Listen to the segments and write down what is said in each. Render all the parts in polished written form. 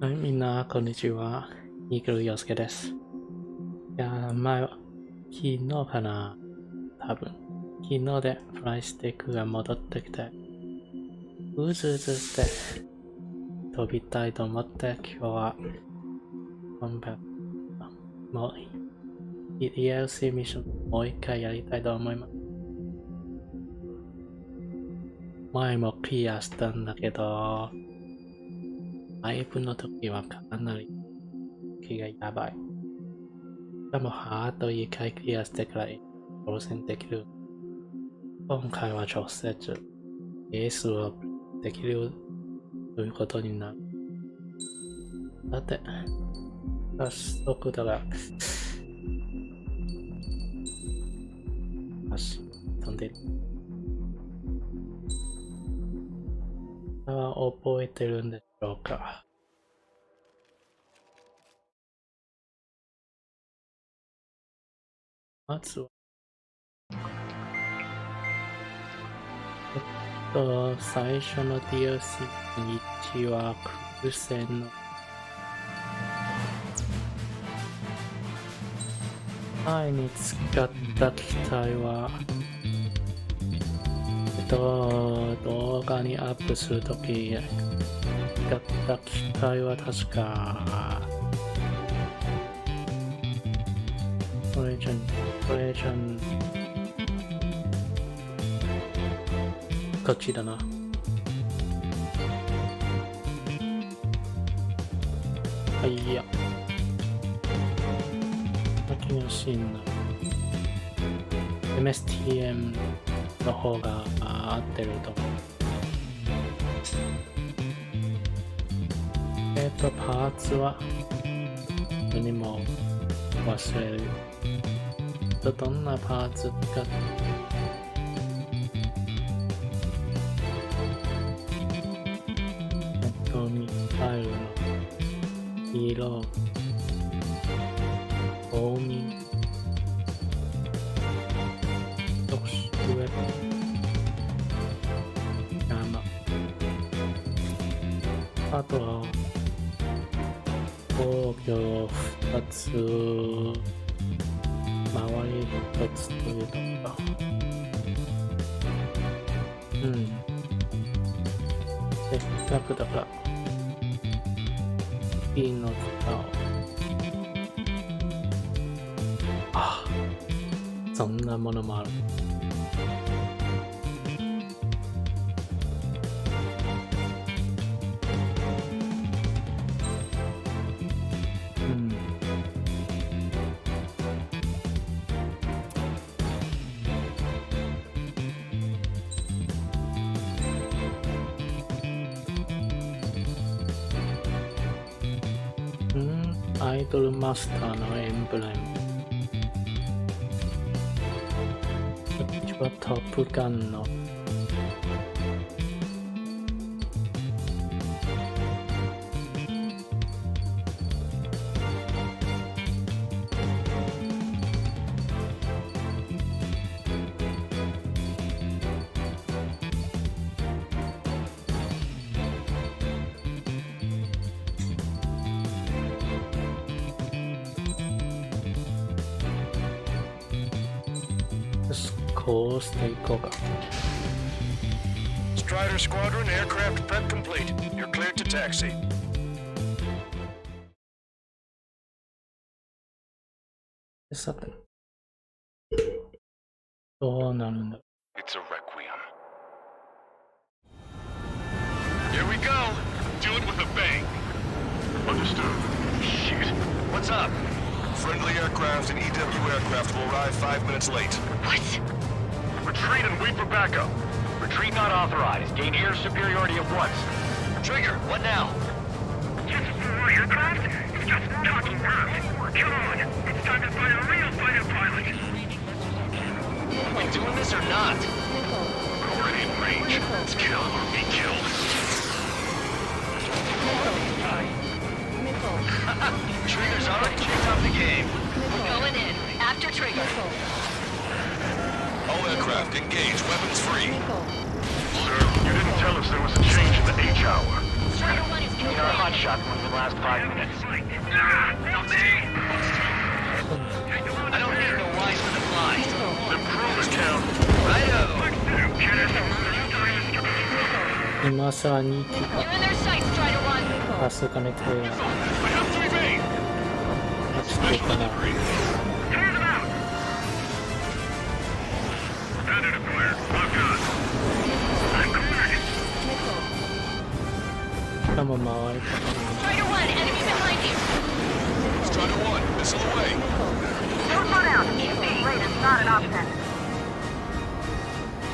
はい、みんな、こんにちは。イーグル洋介です。いやー、昨日かな多分。昨日でフライスティックが戻ってきて、うずうずして飛びたいと思って、今日は、もう、DLC ミッションもう一回やりたいと思います。前もクリアしたんだけど、ライブの時はかなり気がやばい。でもハート1回クリアしてから挑戦できる。今回は直接エースをできるということになる。だって、早速だが、足飛んでる。覚えてるんでしょうか。まずは、最初の DLC 1は空戦の前に使った機体は、動画にアップするとき使った機体は確かこれじゃんこっちだな。いや先のシーンの MSTM の方が合ってると思う。パーツは何も忘れる。どんなパーツ使ってミサイルの色、光明、特殊ウェポン、山、あとは防御を2つ、周り1つというとか、せっかくだからいいの使おう。そんなものもある。アイドルマスターのエンブレム。こっちはトップガンのこうしていこうか。Strider Squadron aircraft prep complete. You're cleared to taxi. さて、どうなるんだ。 It's a requiem. Here we go. Do it with a bang. Understood. Shit. What's up? Friendly aircraft and EW aircraft will arrive 5 minutes late. What? Retreat and wait for backup. Retreat not authorized. Gain air superiority at once. Trigger, what now? Just more aircraft? It's just talking rough. Come on, it's time to find a real fighter pilot. Are we doing this or not? We're already in range. Let's kill or be killed. Trigger's already kicked off the game. Going in. After Trigger. All aircraft, engage. Weapons free. Sir, you didn't tell us there was a change in the H hour. Strider 1 is Our hot complete. shot within the last 5 minutes. I don't need no wise for the fly. Improve it, count. Righto. 今さら2機 You're in their sight, Strider 1. が数かめて I have 3 main. 落ちてるかな。 しかも回り方 Strider 1, enemy behind you. Strider 1, missile away. Don't slow down. Being late is not an option.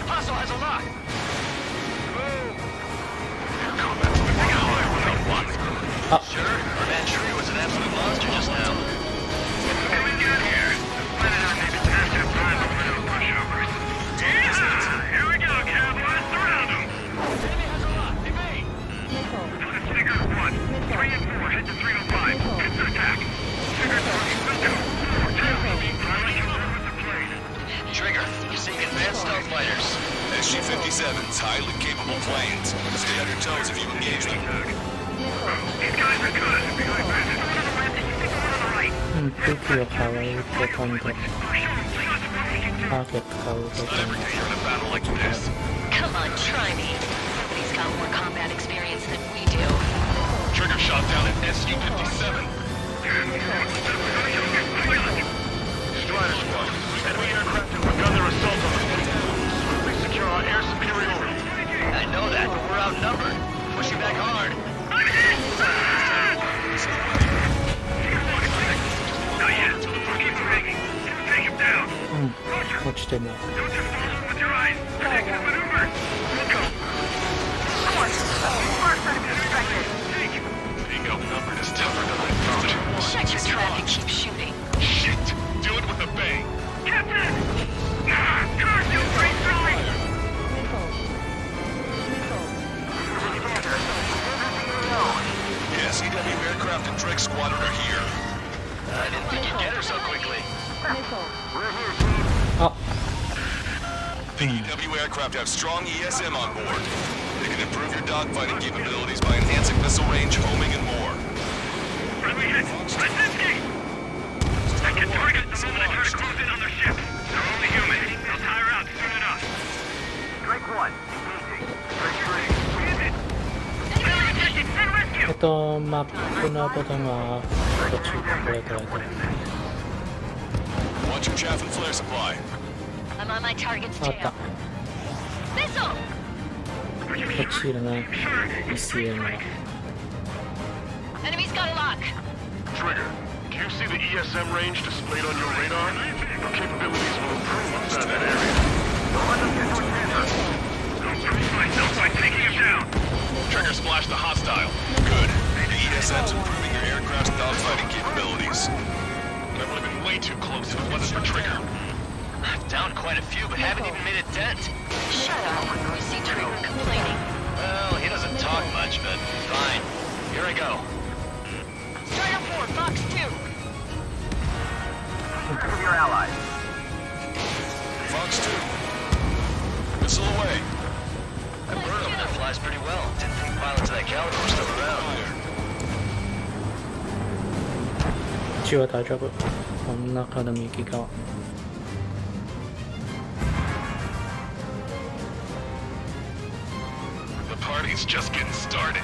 Hostile has a lock. Combat's moving high without one. Ah. Sure, our man Tree was an absolute monster just now. Coming down here. Planning on maybe faster time of little pushovers. Here we go, cowboys. Surround them. Enemy has a lock. Evade. Sticker 1, 3 and 4, head to 305. Hit the attack. Sticker 3, let's go. 2, piloting through with the plane. Trigger, you're seeing advanced stealth fighters. SG-57's highly capable planes. Stay on your toes if you engage them. These guys are good. Behind one on the left and stick one on the right. うん、武器を変えると今度 Show them just what we can do. ターゲット買うと今 Never 度 get in a battle like this. Come on, try me. Nobody's got more combat experience than we do. Trigger shot down at SU-57. Strider squad. Enemy aircraft have begun their assault on the city. Swiftly secure our air superiority. I know that, but we're outnumbered. Pushing back hard. Not yet. Keep banging. Take him down. うん落ちてない Don't just follow them with your eyes. Predict the maneuver. Let's go. First time expected. Being outnumbered is tougher than I thought. Shut your trap and keep shooting. Shit! Do it with a bang. Captain! Curse you, great drive! Yes, EW aircraft and Drake squadron are here. I didn't think you'd get her so quickly. あ The EW aircraft have strong ESM on board. They can improve your dogfighting capabilities by enhancing missile range, homing, and more. Friendly hit. Lisinski! I can target the moment I try to close in on their ship. They're only human. They'll tire out soon enough. Strike 1. Engaging. Strike 3. Hit it. Enemy detected. Send rescue! マップのボタンはこっちこれくらいで Watch your chaff and flare supply. I'm on my target's あった tail. Missile! こっちいるな ECM は Enemy's got a lock. Trigger, do you see the ESM range displayed on your radar? Your capabilities will improve inside that area. I'll prove myself by taking him down. Trigger splashed the hostile. Good. The ESM's improving your aircraft's dogfighting capabilities. That would have been way too close if it wasn't for Trigger. I've downed quite a few, but haven't even made a dent. Shut up. You see Trigger complaining. Well, he doesn't talk much, but fine. Here I go. Strider 4, Fox 2. Your allies. Fox 2. Missile away. That bird over there flies pretty well. Didn't think pilots of that caliber were still around. こっちは大丈夫この中の右側 The party's just getting started.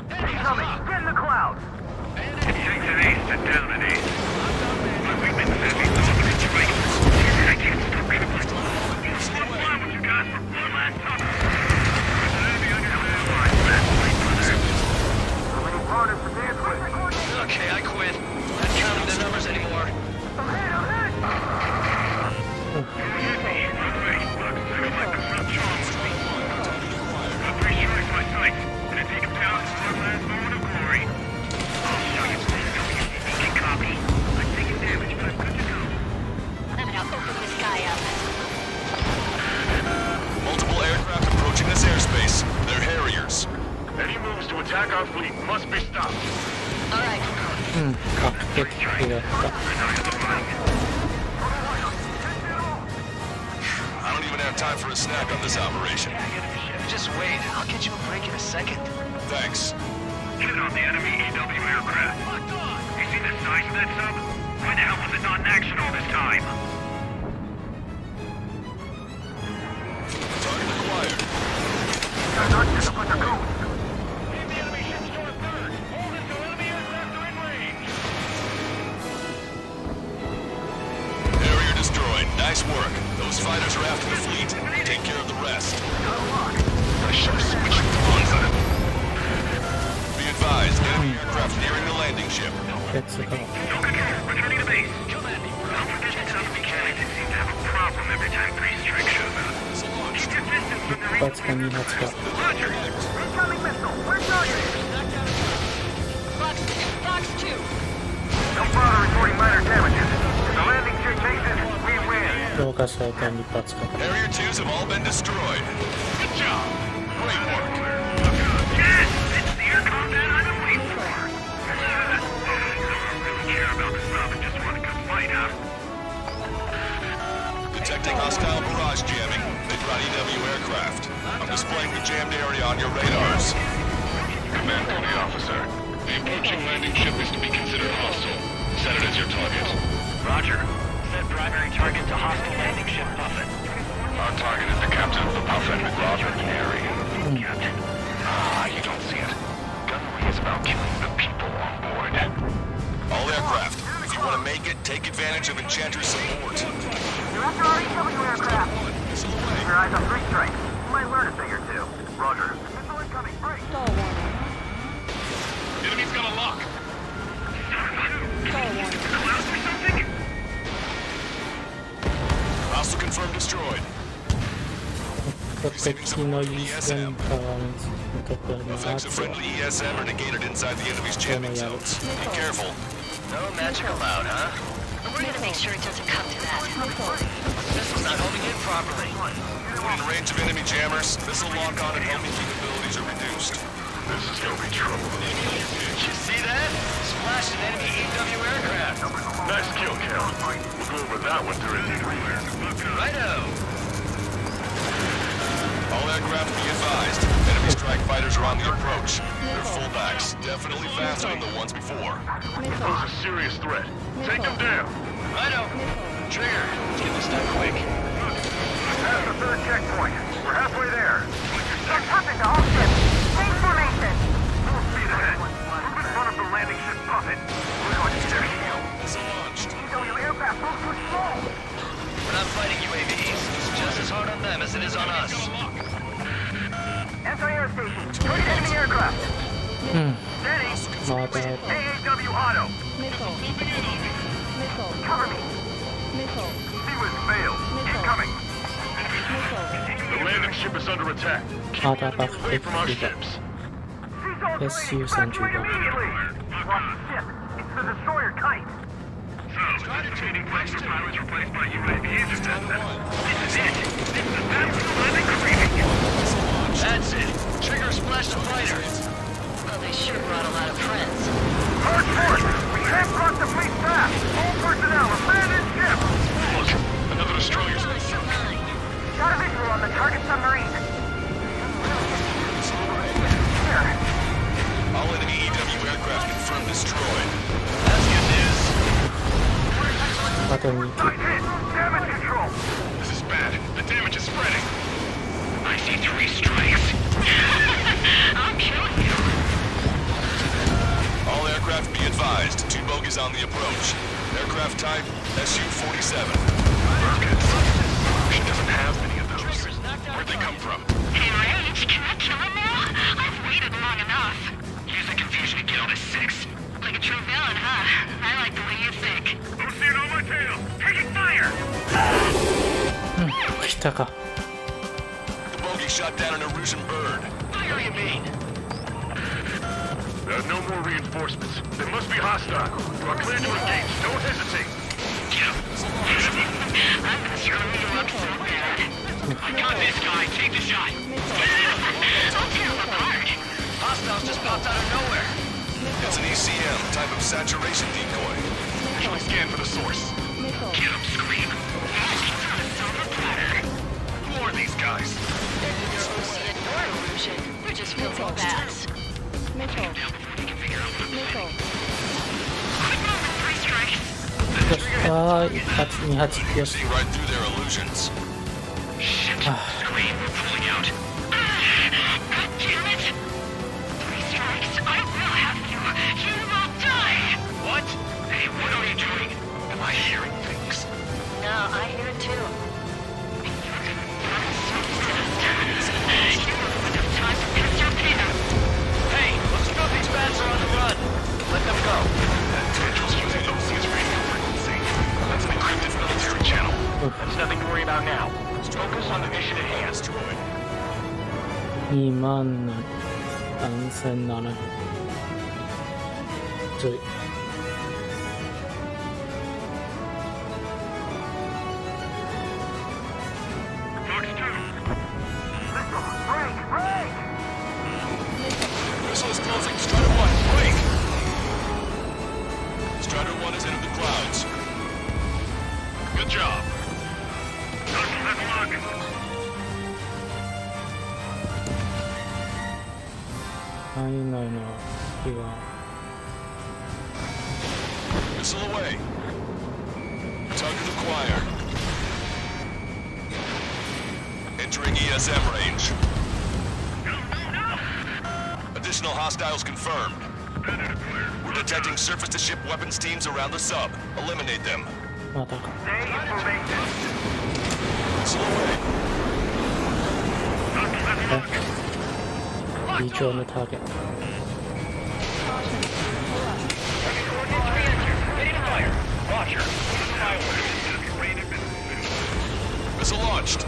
Coming. Get in the clouds. It takes an ace to down an ace. My weakness says he's not going to strike. I can't stop it. Slow down what you got for one last time. There's an enemy on your landline. How many partners for dance with? Okay, I quit. Not counting the numbers anymore. I'm hit. Hit me. Wait, look. I got like the front jaw with me. Got 3 strikes by sight. Gonna take him down for one last moment of glory. I'll show you something. You can copy. I'm taking damage, but I'm good to go. I'm gonna open this guy up. Multiple aircraft approaching this airspace. They're Harriers. Any moves to attack our fleet must be stopped. All right. うんあ敵だった I don't even have time for a snack on this operation. Just wait. I'll get you a break in a second. Thanks. Hit on the enemy EW aircraft. You see the size of that sub? Why the hell was it not in action all this time? Target acquired. Leave the enemy ships to our third. Hold until enemy aircraft are in range. Area destroyed. Nice work. Those fighters are after the fleet. Take care of the rest. I should have switched pawns on it. Be advised, enemy aircraft nearing the landing ship. Let's go. No control. Returning to base. Don't forget the tough mechanics seem to have a problem every time 3 strikes shows up. Keep your distance from the Let's go, let's go. Roger. Incoming missile. We're targeted. Box 2. No bother reporting minor damages. If the landing ship takes it, we win. 動画された2発か。 Area 2s have all been destroyed. Good job. Great work. Yes! It's the air combat I've been waiting for. Don't really care about the sub and just want a good fight, huh? Detecting hostile barrage jamming. They've got EW aircraft. I'm displaying the jammed area on your radars. Command duty officer. The approaching landing ship is to be considered hostile. Set it as your target. Roger. Set primary target to hostile landing ship Puffin. Our target is the captain of the Puffin, Robert Airy. Captain? You don't see it. Gunnery is about killing the people on board. All aircraft, if you want to make it, take advantage of Enchanter's support. You're after our EW aircraft. Keep your eyes on 3 strikes. You might learn a thing or two. Roger. Missile incoming. Break. Enemy's got a lock. Clouds or something? Hostile confirmed destroyed. 敵の ESM 側にところの Effects of friendly ESM are negated inside the enemy's jamming zones. Be careful. No magic allowed, huh? We're gonna make sure it doesn't come to that. Missile's not holding in properly. When in range of enemy jammers, missile lock-on and homing capabilities are reduced. This is gonna be trouble. You see that? Splashed an enemy EW aircraft. Nice kill, Cal. We'll go over that one during the Righto. All aircraft be advised. Enemy strike fighters are on the approach. They're fullbacks, definitely faster than the ones before. Pose a serious threat. Take them down. Righto. Trigger. Let's get this done quick. That's the 3rd checkpoint. We're halfway there. They're puffing to all ships. Change formation. Full speed ahead. Move in front of the landing ship Puffin. We're going to need their shield. Missile launched. EW aircraft moves to control. We're not fighting UAVs. It's just as hard on them as it is on us. Anti-air station. Target enemy aircraft. Steady. まだ AAW auto. Cover me. Seaways failed. Keep coming. The landing ship is under attack. まだ爆 Away 撃 from our 機が ships. SU-35 Immediately. Lost the ship. It's the destroyer Kite. So, trading fighter pilots replaced by UAVs. This is it. This is the battlefield I've been craving. That's it. Trigger splashed a fighter. Well, they sure brought a lot of friends. Hard force. We can't cross the fleet fast. All personnel, abandon ship. Look, another destroyer's been sunk. Got a visual on the target submarine. Here. All enemy EW aircraft confirmed destroyed. That's good news. あと2機 Nice hit. Damage control. This is bad. The damage is spreading. I see 3 strikes. I'm killing you. All aircraft be advised. 2 bogies on the approach. Aircraft type SU-47. She doesn't have many of those. Where'd they come from? Hey, Rage, can I kill him now? I've waited long enough. Use the confusion to get all this 6. Like a true villain, huh? I like the way you think. Who's seeing on my tail? Taking fire! 来たか The bogey shot down an Erusian bird. Fire, you mean? There are no more reinforcements. They must be hostile. You are clear to engage. Don't hesitate. I'm screwing you up so bad. I got this guy. Take the shot. I'll tear him apart. Hostiles just popped out of nowhere. It's an ECM, type of saturation decoy. Visually scan for the source. Get him, Scream. Asking for a silver platter. Who are は1発2発よし See right through their illusions. Shit! Scream, we're pulling out. God damn it! 3 strikes, I will have you. You will die. What? Hey, what are you doing? Am I hearing things? No, I hear it too. Hey, let's go. These bats are on the run. Let them go. That tendrils using OC's radio frequency. That's an encrypted military channel. That's nothing to worry about now. Focus on the mission at hand. 23700ついMissile is closing. Strider 1, break! Strider 1 has entered the clouds. Good job. 範囲内の敵が Missile away. Target acquired. Entering ESM range. Additional hostiles confirmed. We're detecting surface-to-ship weapons teams around the sub. Eliminate them. またか Missile away. 非常のターゲット Roger. Missile launched.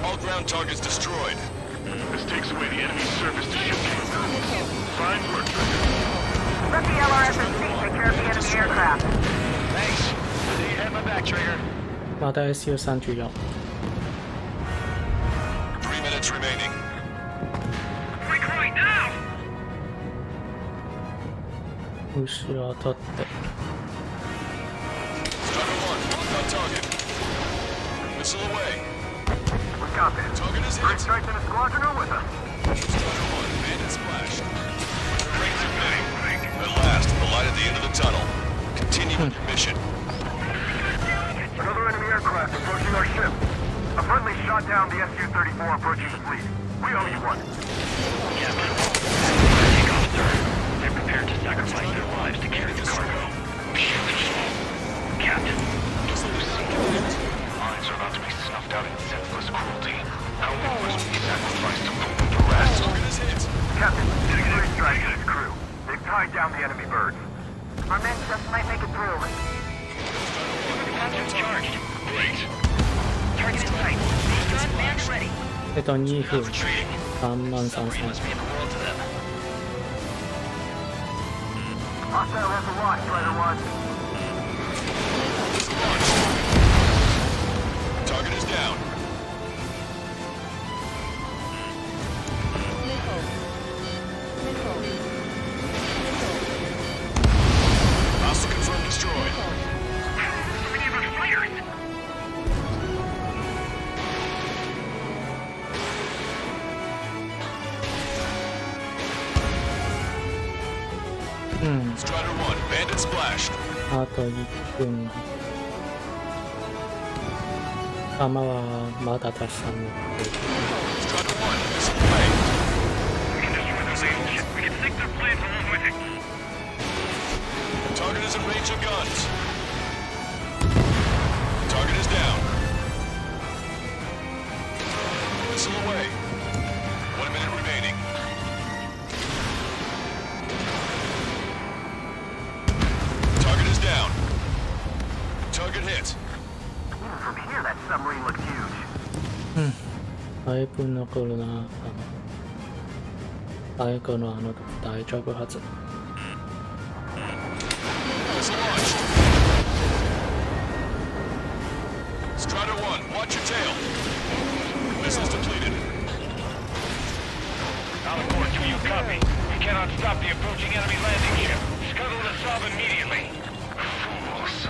All ground targets destroyed. This takes away the enemy's surface to ship capabilities. Fine work. Let the LRSSC take care of the enemy aircraft. Thanks. So you had my back, Trigger. また SU34 3 minutes remaining. Break right now! 後ろを取って Strider 1, locked on target. Missile away. We copy. Target is Three hit. strikes in a squadron are with us. Strider 1, bandit splashed. Rings emitting. At last, the light at the end of the tunnel. Continue with your mission. Another enemy aircraft approaching our ship. A friendly shot down the Su-34 approaching the fleet. We owe you one. Captain. Take off, sir. They're prepared to sacrifice their lives to carry the cargo. Beautiful. Captain. Lives are about to be snuffed out in senseless cruelty. How many must be sacrificed to prevent the rest? Target is hit. Captain, three strikes and his crew. They've tied down the enemy birds. Our men just might make it through. Captain's charged. Great. Target in sight. Gun band ready. 2分 Retreating. 33000 Must mean the world to them. Hostile has a lock, Strider 1. Target is down. Hostile confirmed destroyed. We need our fighters. うん Strider 1, bandit splashed. あと1分弾はまだたくさん残っている Strider 1, missile away. We can destroy their naval ship. We can sink their planes along with it. Target is in range of guns. Target is down. Missile away. 1 minute remaining. Target is down. Target hit. Even from here, that submarine looks huge. だいぶ残るな最後の時大丈夫はず Missile launched. Strider 1, watch your tail. Missiles depleted. Alabama 2, you copy. We cannot stop the approaching enemy landing ship. Scuttle the sub immediately. Fools.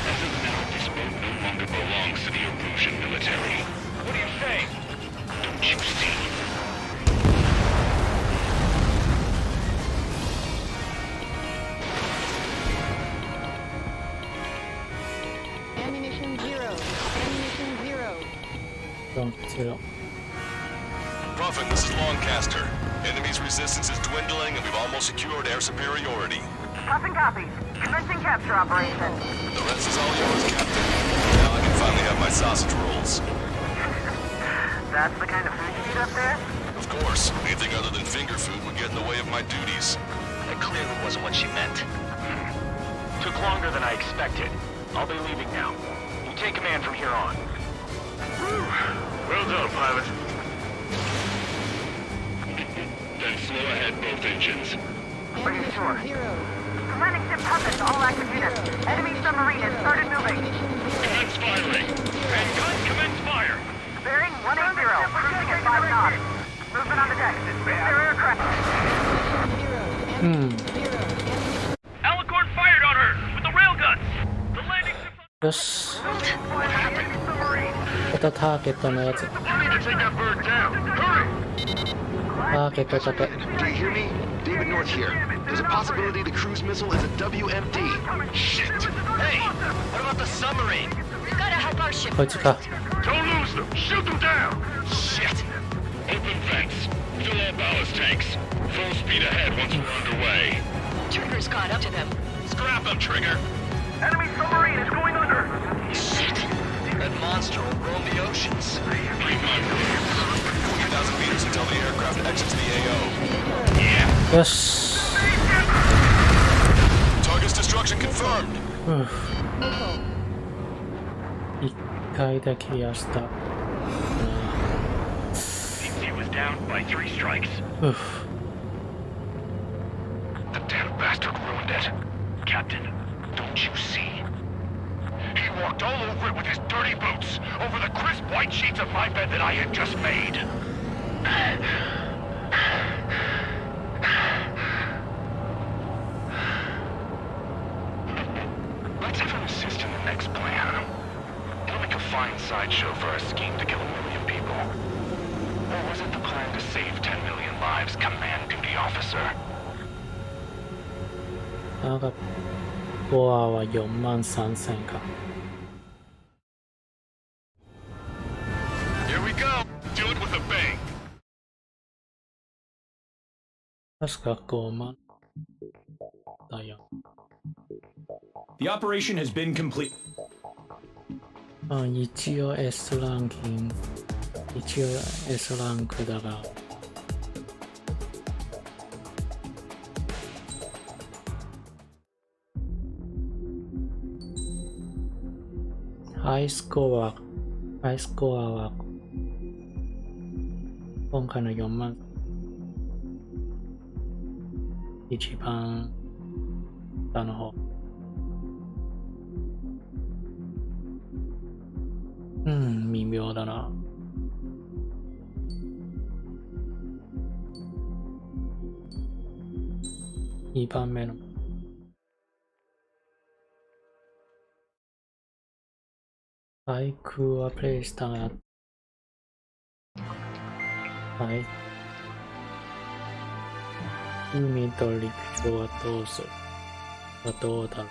As of now, this boat no longer belongs to the Erusian military. What are you saying? Don't you see? Prophet, this is Lancaster. Enemy's resistance is dwindling and we've almost secured air superiority. Captain copies. Commencing capture operation. The rest is all yours, Captain. Now I can finally have my sausage rolls. That's the kind of food you eat up there? Of course, anything other than finger food would get in the way of my duties. That clearly wasn't what she meant. Took longer than I expected. I'll be leaving now. You take command from here on. Well done, pilot. Then slow ahead both engines. Are you sure? The landing ship puppets, all active units. Enemy submarine has started moving. Commence firing. And guns commence fire. Bearing 180, cruising at 5 knots. Movement on the deck. Their aircraft. Alicorn fired on her with the railguns. The landing ship... よし。 What happened? Submarine. またターゲットのやつ。 You need to take that bird down. Hurry! ターゲットだけ。 Do you hear me? David North here. There's a possibility the cruise missile is a WMD. Shit! Hey! What about the submarine? We've got to help our ship. こいつか。 Don't lose them. Shoot them down. Shit! Open vents. Fill all ballast tanks. Full speed ahead once we're underway. Trigger's got up to them. Scrap them, Trigger. Enemy submarine is going under. Shit! That monster will roam the oceans. Keep my word. 20,000 meters until the aircraft exits the AO. よし。 Target's destruction confirmed. 一回だけやした。He was down by 3 strikes. うっ。 The damn bastard ruined it. Captain, don't you see? He walked all over it with his dirty boots, over the crisp white sheets of my bed that I had just made. Let's have him assist in the next plan. It'll make a fine sideshow for our scheme to kill 1 million people. Or was it the plan to save 10 million lives, command duty officer? なんか、ボアは43,000か。 Here we go. Do it with a bang. 確か5万だよ。 The operation has been complete. あ、一応 S ランキング。一応 S ランクだが。ハイスコアは今回の4万一番下の方。微妙だな。2番目の。対空はプレイしたが、はい。海と陸上はどうする？はどうだろう。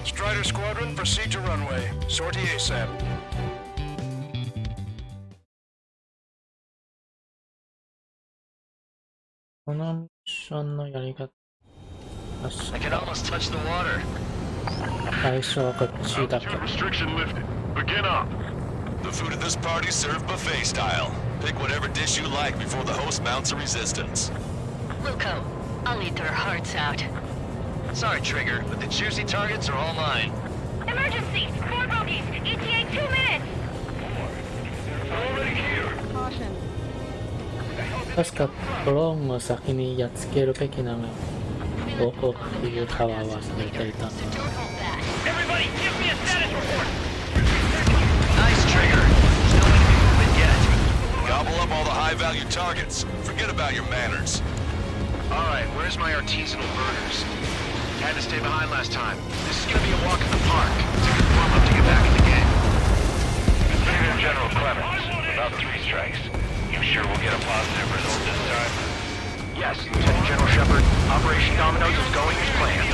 Strider Squadron, proceed to runway. Sortie ASAP. このミッションのやり方。I can almost touch the water. 最初はこっちだけ。 Altitude restriction lifted. Begin up. The food at this party served buffet style. Pick whatever dish you like before the host mounts a resistance. Wilco, I'll eat their hearts out. Sorry, Trigger, but the juicy targets are all mine. Emergency! 4 bogeys! ETA 2 minutes! Already here. 確かドローンを先にやっつけるべきなのよ。どこっていうかは忘れていた。 Don't hold back. Everybody, give me a status report. Nice, Trigger. There's no enemy movement yet. Gobble up all the high-value targets. Forget about your manners. Alright, where's my artisanal burgers? Had to stay behind last time. This is gonna be a walk in the park. It's a good warm-up to get back in the game. Lieutenant General Clemens, about 3 strikes. You sure we'll get a positive result this time? Yes, Lieutenant General Shepard. Operation Dominoes is going as planned.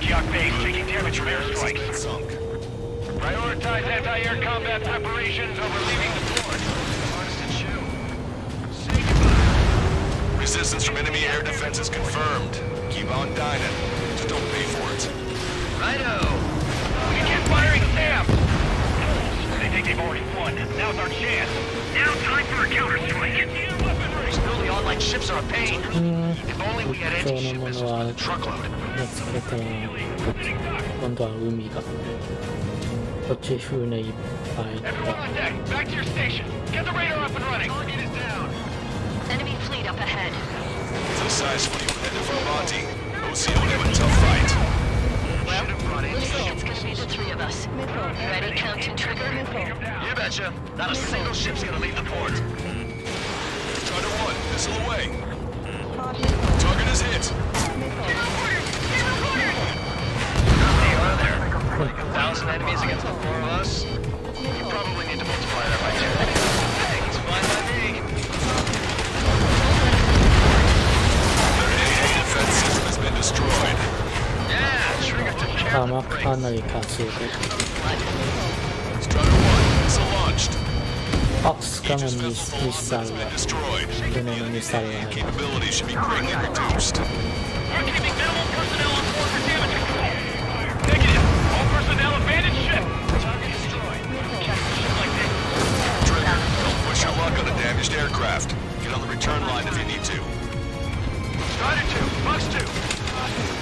Dock base taking damage from airstrikes. Sunk. Prioritize anti-air combat preparations over leaving the port. Say goodbye. Resistance from enemy air defense is confirmed. Keep on dining. Just don't pay for it. Righto. Begin firing Sam. They think they've already won. Now's our chance. Now time for a counterstrike. Still, the online ships are a pain. If only we had anti-ship missiles with a truckload. 疲れたな。今度は海が。こっち船いっぱい Everyone on deck, back to your station. Get the radar up and running. Target is down. Enemy fleet up ahead. To the size fleet headed for Monty. OCO will have a tough fight. Well, looks like it's gonna be the three of us. Ready, count and trigger? You betcha. Not a single ship's gonna leave the port. Charter 1, missile away. Target is hit. Are there 1,000 enemies against the four of us? You probably need to multiply that by 2. Hey, it's fine by me. Their AA defense system has been destroyed. Yeah, trigger took care of the 弾 brakes. かなり稼いで Charter 1, missile launched. あ、しかもミ Aegis サ vessel イル has が been destroyed. 船のミサイルが入る Capability should be greatly reduced. We're keeping minimal personnel on board for damage control. Negative. All personnel abandoned ship. Target destroyed. Catch a ship like this. Trigger, don't push your luck on a damaged aircraft. Get on the return line if you need to. Strider 2, Bucks 2.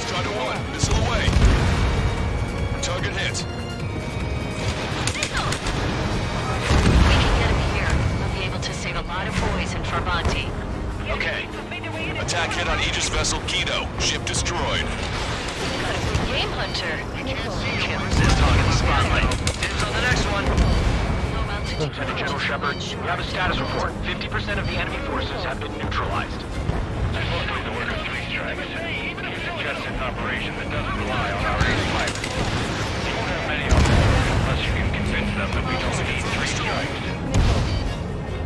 Strider 1, missile away. Target hit. We can get him here. We'll be able to save a lot of boys in Farbanti. Okay. Attack hit on Aegis vessel Kido. Ship destroyed. Got a good game hunter. Can't resist hogging the spotlight. Dibs on the next one. Lieutenant Lieutenant General Shepard, we have a status report. 50% of the enemy forces have been neutralized. That's mostly the work of 3 strikes. It suggests an operation that doesn't rely on our air fighters. You won't have many of them, unless you can convince them that we don't need 3 strikes.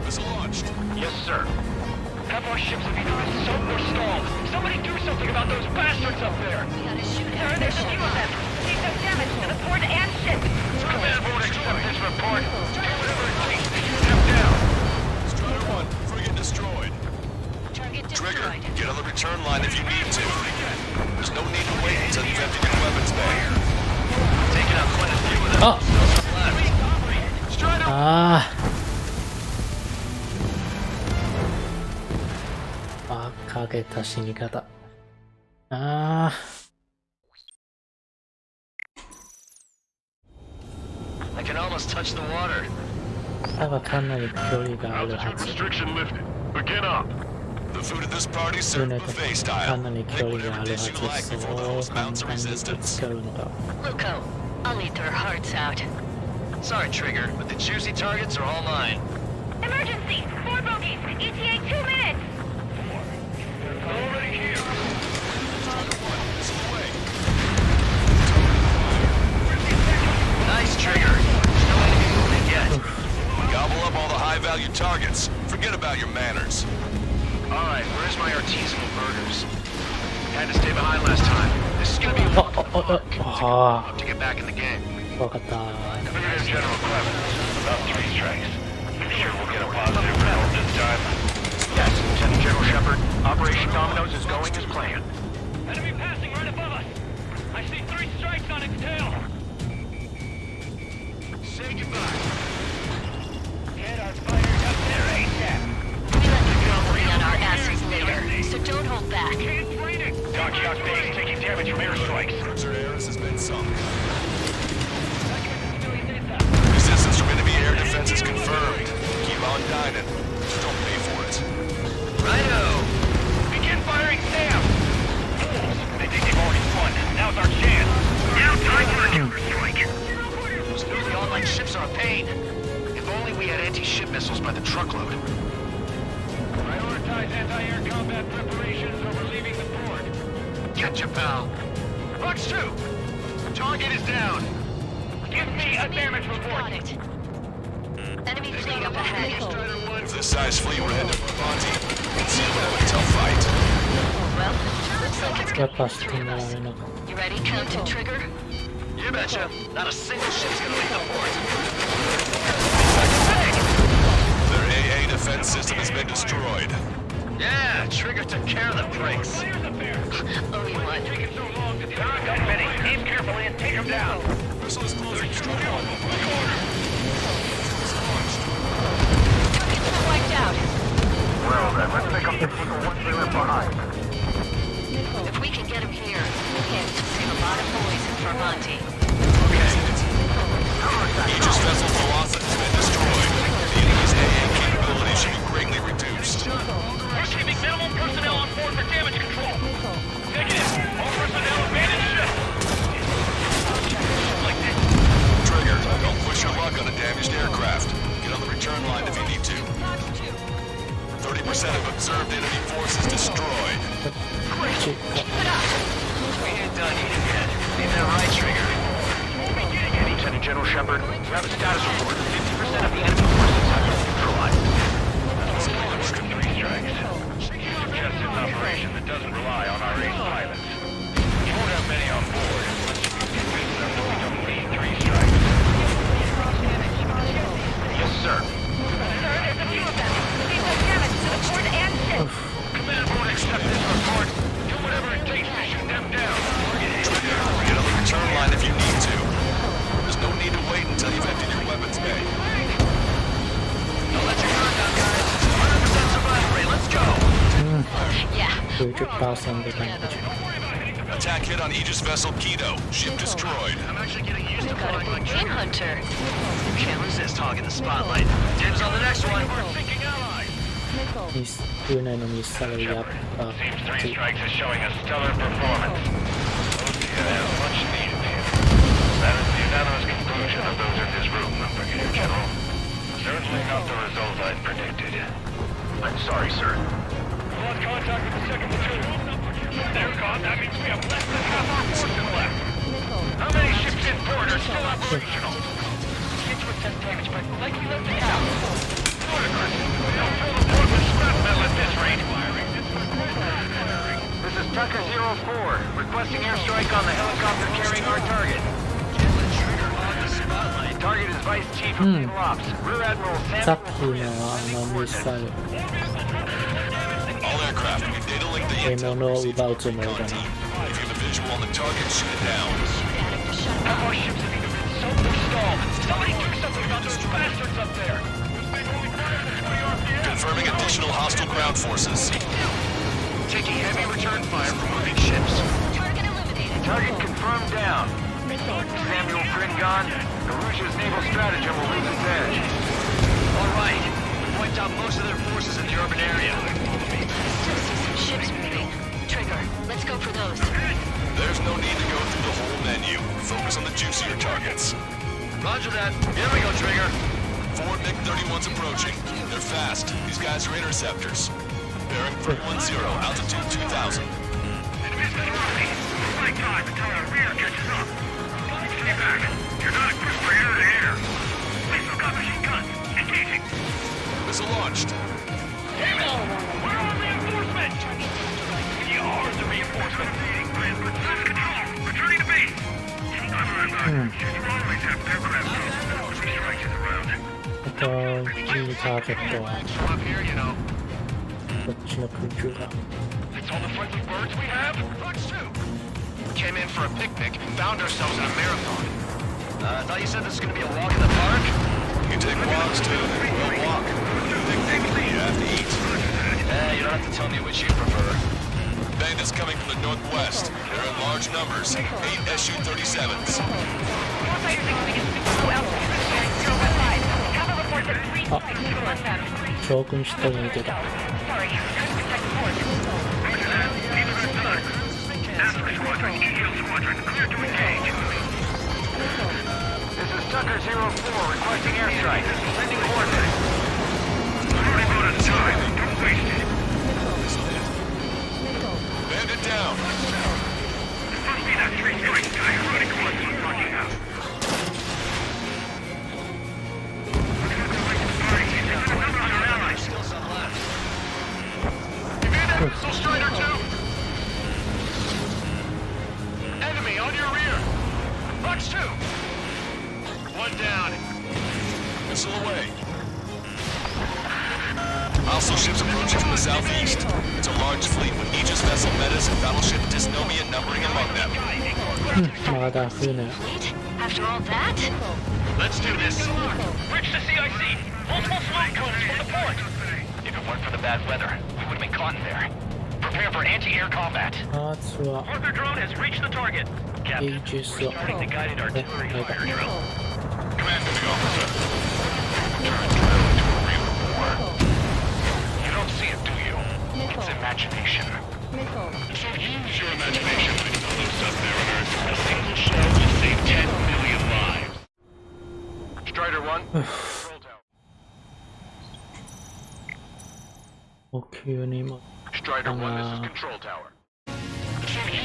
Missile launched. Yes, sir. Have our ships have either been sunk or stalled. Somebody do something about those bastards up there. We gotta shoot Sir, at there's a few of them. We've done damage to the port and ship. Command won't accept this report. Do whatever it takes to shoot them down. Strider 1, frigate destroyed. Target Trigger, destroyed. get on the return line if you need to. There's no need to wait until you've emptied your weapons bay. Taking out quite a few of them. Ah. Strider ああ馬鹿げた死に方ああ I can almost touch the water. 多分かなり距離があるはず Restriction lifted. Begin up. The food at this party served 船と buffet か style. なり Make 距離が whatever あるは dish ず you like そ before う those 簡 mounts of 単に resistance. 使うのか Luco, I'll eat their hearts out. Sorry, Trigger, but the juicy targets are all mine. Emergency! 4 bogeys! ETA 2 minutes! Already here. Missile away. Nice, Trigger. No enemy movement yet. Gobble up all the high-value targets. Forget about your manners. All right, where's my artisanal burgers? Had to stay behind last time. This is gonna be a Oh, walk in the oh, oh, park. oh. Hope to get back in the game. 分かった Commander General Clemens. About 3 strikes. You sure we'll get a positive result this time? Yes, Lieutenant General Shepard. Operation Dominoes is going as planned. Enemy passing right above us. I see 3 strikes on its tail. Say goodbye. Get our fighters up there ASAP. We let the girl lay on our asses later, so don't hold back. It's raining. Dock base taking damage from airstrikes. Cruiser Ares has been sunk. Resistance from enemy air defense is confirmed. Keep on dining. Just don't pay for it. Righto. Begin firing Sam. They think they've already won. Now's our chance. Now time for a counterstrike. Still, the online ships are a pain. If only we had anti-ship missiles by the truckload. Prioritize anti-air combat preparations over leaving the port. Get your pal. Bucks 2. Target is down. Give me a damage Got report. it. Enemy fleet up ahead. If this size fleet we're heading to Monty. See you have a tough fight. Well, looks like it's や gonna っぱ be してもらえなかっ You ready, Captain Trigger? You betcha. Not a single ship's gonna leave the port. Their AA defense system has been destroyed. Yeah, Trigger took care of the brakes. Oh, you what? Got Benny. Aim carefully and take him down. Missile is closing. Target's been wiped out. Well then, let's pick up the people once they left behind. If we can get him here, we can save a lot of boys in Vermonti. Aegis vessel Velocity has been destroyed. The enemy's AA capability should be greatly reduced. We're keeping minimum personnel on board for damage control. Negative. All personnel abandon ship. Trigger, don't push your luck on a damaged aircraft. Get on the return line if you need to. 30% of observed enemy forces destroyed. た。チッ We ain't done yet. Ain't that right, Trigger? Lieutenant General Shepard, we have a status report. 50% of the enemy forces have been neutralized. That's 3 strikes. Suggests an operation that doesn't rely on our ace pilots. You won't have many on board unless you can convince them that we don't need 3 strikes. Yes, sir. Command won't accept this report. Do whatever it takes to shoot them down. Trigger, get on the return line if you need to. There's no need to wait until you've emptied your weapons bay. Don't let your guard down, guys. 100% survival rate. Let's go. Yeah. 90% でダメージ。 Attack hit on Aegis vessel Kido. Ship destroyed. I'm actually getting used to We've got a flying good like game hunter. Can't resist hogging the spotlight. Dibs on the next one. ミス9年のミスサルやった。 Seems 3 strikes is showing a stellar performance. OCL, much needed here. That is the unanimous conclusion of those in this room, Brigadier General. Certainly not the result I'd predicted. I'm sorry, sir. We lost contact with the second platoon. They're gone. That means we have less than half our forces left. How many ships in port are still operational? Ships with 10 damage, but likely left to count. Ludicrous. They'll fill the port with scrap metal at this rate. This is Tucker 04, requesting airstrike on the helicopter carrying our target. Target is Vice Chief of Naval Ops, Rear Admiral さ Sam. っきのミスサル All aircraft, we data link the 獲物を奪うつもりだな。 If you have a visual on the target, shoot it down. Our ships have either been soaked or stalled. Somebody do something about those bastards up there. Confirming additional hostile ground forces. Taking heavy return fire from moving ships. Target eliminated. Target confirmed down. Samuel Grin gone. Garuja's naval stratagem will lose its edge. All right. We wiped out most of their forces in the urban area. Still see some ships moving. Trigger, let's go for those. There's no need to go through the whole menu. Focus on the juicier targets. Roger that. Here we go, Trigger. 4 MiG-31s approaching. They're fast. These guys are interceptors. Bearing 310, altitude 2000. Enemies been running. Fight time until our rear catches up. Stay back. You're not equipped for air-to-air. Please look up machine guns. Engaging. Missile launched. Damn it! Where are reinforcements? We are the reinforcements. Lose control. Returning to base. You always have aircraft. Three strikes around. キーターゲットは Up here, you know. こっちの空中だ。 It's all the friendly birds we have? Bugs too. Came in for a picnic and found ourselves in a marathon. I thought you said this was going to be a walk in the park? You take walks too. We'll walk. Picnic, you have to eat. You don't have to tell me which you prefer. Bandits coming from the northwest. They're in large numbers. 8 Su-37s. あ、将軍下にいてた。 Alpha Squadron, EO Squadron, clear to engage. This is Tucker 04 requesting airstrike. Sending coordinates. I'm running out of time. Don't waste it. Bandit down. It must be that 3 strike guy running close to the fucking house. Looks like the party. They've got a number on our allies. hostile ships approaching from the southeast. It's a large fleet with Aegis vessel Metas and battleship Dysnomia numbering among them. まだ来るね。 After all that? Let's do this. Reach the CIC. Multiple smoke cones from the port. If it weren't for the bad weather, we would have been caught in there. Prepare for anti-air combat. まずは Arthur drone has reached the target. Captain, Aegis we're starting the guided artillery fire drill. Commanding officer. Turn drill into a real war. You don't see it, do you? It's imagination. So use your imagination, my fellow submariners. A single shell will save 10 million lives. Strider 1. Control tower. 補給にも Strider 1, this is control tower.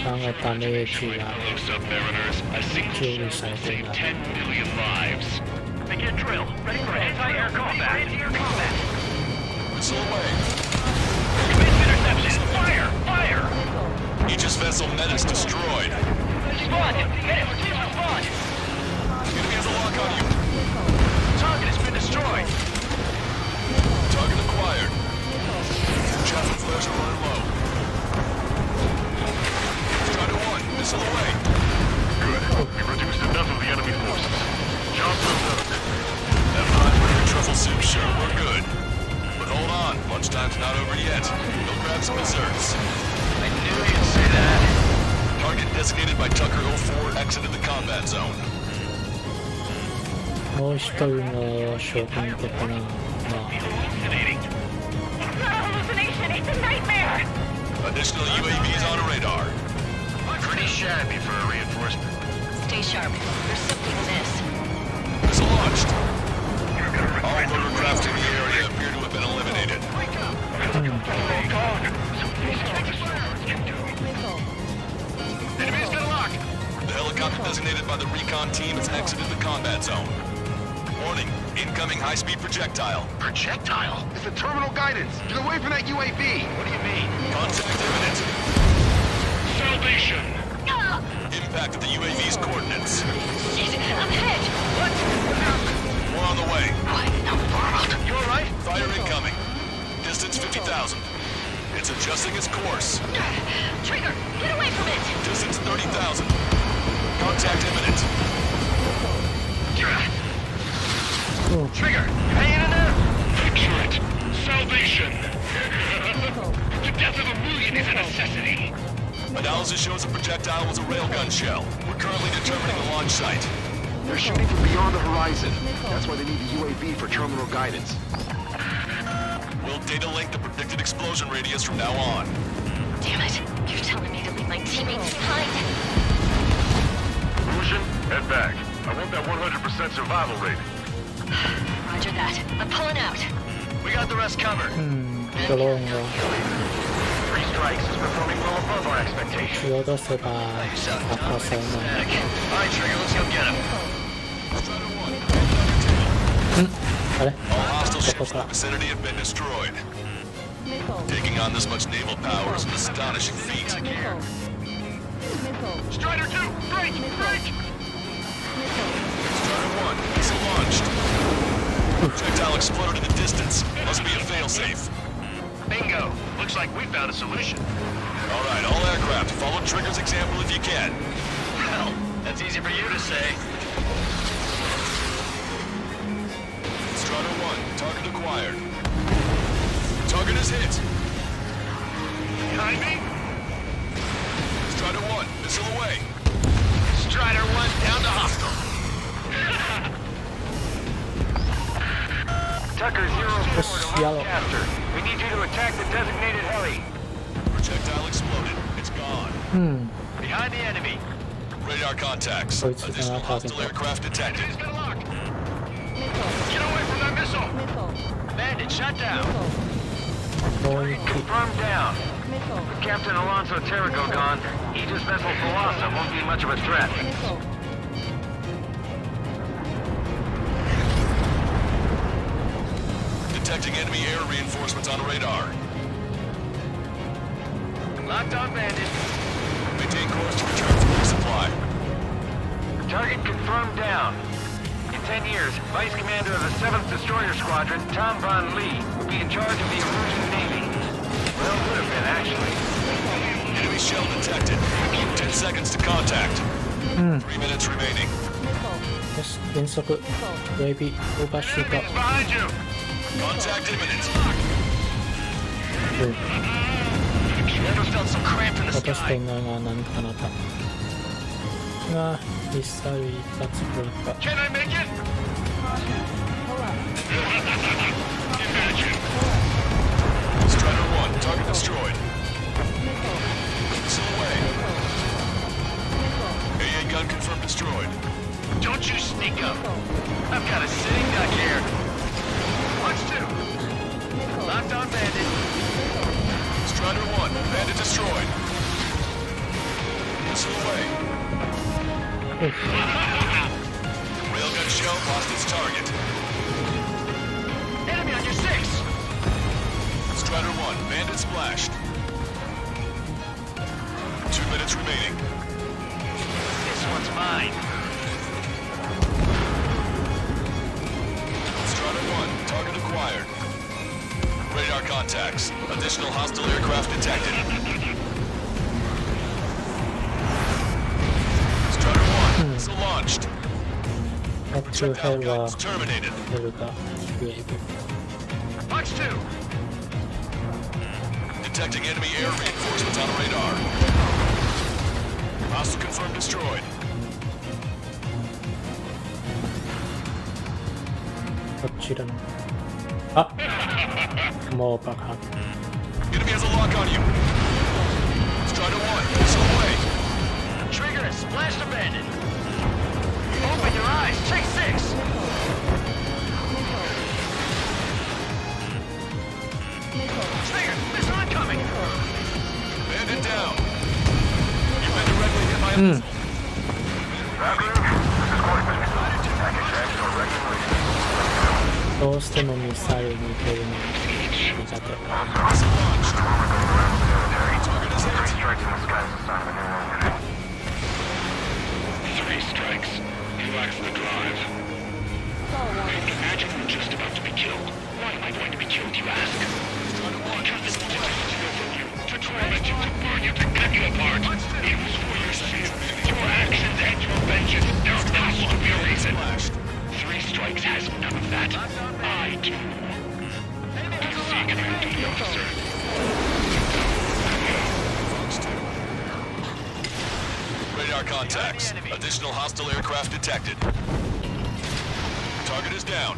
考えた命中が Fellow submariners, a single shell will save 10 million lives. Begin drill. Ready for anti-air combat. Anti-air combat. Missile away. Commence interception. Fire! Fire! Aegis vessel Metas destroyed. Respond. Medics, please respond. Enemy has a lock on you. Target has been destroyed. Target acquired. Chaff and flares are running low. Strider 1, missile away. Good. We've reduced enough of the enemy forces. Job well done. That line with your truffle soup, sure, we're good. But hold on, lunchtime's not over yet. We'll grab some desserts. I knew you'd say that. Target designated by Tucker 04 exited the combat zone. もう一人の将軍的な、まあ、 Hallucinating. It's not a hallucination, it's a nightmare! Additional UAVs on radar. Pretty shabby for a reinforcement. Stay sharp. There's something amiss. Missile launched. All rotorcraft in the area appear to have been eliminated. Enemy's been locked. The helicopter designated by the recon team has exited the combat zone. Warning, incoming high-speed projectile. Projectile? It's the terminal guidance. Get away from that UAV. What do you mean? Contact imminent. Salvation. Ah! Impact at the UAV's coordinates. Shit, I'm hit! More on the way. What in the world? You alright? Fire incoming. Distance 50,000. It's adjusting its course. Trigger, get away from it! Distance 30,000. Contact imminent. Trigger, hanging in there? Picture it. Salvation. The death of a million is a necessity. Analysis shows the projectile was a railgun shell. We're currently determining the launch site. They're shooting from beyond the horizon. That's why they need the UAV for terminal guidance. We'll data link the predicted explosion radius from now on. Damn it, you're telling me to leave my teammates behind. Lucian, head back. I want that 100% survival rate. Roger that. I'm pulling out. We got the rest covered. ドローンが Three strikes is performing well above our expectations. 撃ち落とせば爆破されない Alright, Trigger, let's go get him. あれ All hostile ど ships こ in か the vicinity have been destroyed. Taking on this much naval power is an astonishing feat. Strider 2, break! Break! Strider 1, missile launched. Projectile exploded in the distance. Must be a failsafe. Bingo. Looks like we found a solution. Alright, all aircraft, follow Trigger's example if you can. Well, that's easy for you to say. Strider 1, target acquired. Target is hit. Behind me? Strider 1, missile away. Strider 1 down to hostile. Tucker 04 to yellow. Lancaster. We need you to attack the designated heli. Projectile exploded. It's gone. Behind the enemy. Radar contacts. Oh, it's Additional not hostile target. aircraft detected. He's been locked. Get away from that missile. Bandit shut down. もう一機 Confirmed down. With Captain Alonso Terrigo gone, Aegis vessel Philosopher won't be much of a threat. Detecting enemy air reinforcements on radar. Locked on Bandit. Maintain course to return for resupply. Target confirmed down. In 10 years, Vice Commander of the 7th Destroyer Squadron, Tom Von Lee, will be be in charge of the Emergent Navy. Well, would have been, actually. Enemy shell detected. 10 seconds to contact. 3 minutes remaining. よし、減速。UAV オーバーシュート。 Behind you! Contact imminent. うん。 Never felt so cramped in the 落として sky. んのが何かなか。うわ、ミサイル一発分か。 Can I make it? Strider 1, target destroyed. Missile away. AA gun confirmed destroyed. Don't you sneak up. I've got a sitting duck here. Watch 2. Locked on bandit. Strider 1, bandit destroyed. Missile away. Railgun shell lost its target. Enemy on your 6. Strider 1, bandit splashed. 2 minutes remaining. This one's mine. Strider 1, target acquired. Radar contacts. Additional hostile aircraft detected. Strider 1, missile launched. 宇宙ヘル Outguns は terminated. ヘルが UAV。 Watch 2. Detecting enemy air reinforcements on radar. Hostile confirmed destroyed. こちらの。あ、もう爆破。 Enemy has a lock on you. Strider 1, missile away. Trigger is splashed abandoned. Open your eyes. Take 6. Trigger, missile incoming. Bandit down. You've been directly hit by a missile. Raccoon, this is Corbin. Package action regulation. どうしてもミサイルに行けるの苦手。 Missile launched. Target is hit. Strikes in the sky is a sign of a new world. 3 strikes. He lacks the drive. Imagine we're just about to be killed. Why am I going to be killed, you ask? Because this is from you. To torment you, to burn you, to cut you apart. It was for your sins. Your actions and your vengeance. There has to be a reason. 3 strikes has none of that. I do. See, can I do the officer? Radar contacts. Additional hostile aircraft detected. Target is down.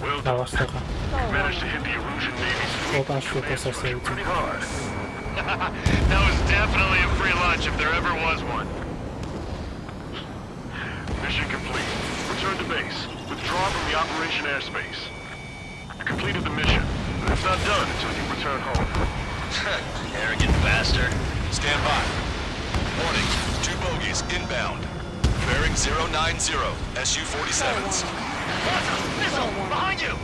Well 流したか。 managed to hit the Emergent Navy. オーバーシュートさせるうちに。 Pretty hard. That was definitely a free lunch if there ever was one. Mission complete. Return to base. Withdraw from the operation airspace. You completed the mission, but it's not done until you return home. Arrogant bastard. Stand by. Warning. 2 bogies inbound. Bearing 090. SU-47s. Missile behind you.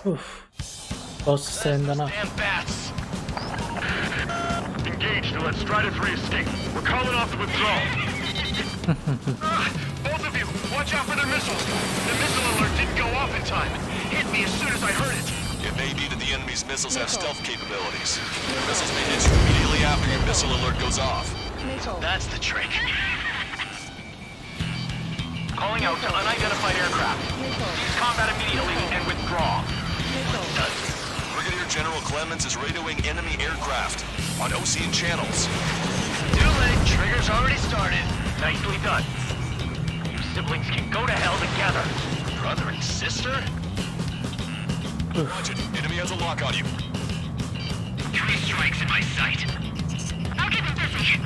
ふふ。ボス戦だな。 Damn bats. Engage to let Strider 3 escape. We're calling off the withdrawal. Both of you, watch out for their missiles. The missile alert didn't go off in time. Hit me as soon as I heard it. It may be that the enemy's missiles have stealth capabilities. The missiles may hit you immediately after your missile alert goes off. That's the trick. Calling out to unidentified aircraft. Cease combat immediately and withdraw. Brigadier General Clemens is radioing enemy aircraft on Ocean channels. Too late. Trigger's already started. Nicely done. You siblings can go to hell together. Brother and sister? Roger. Enemy has a lock on you. 3 strikes in my sight. I'll keep him busy.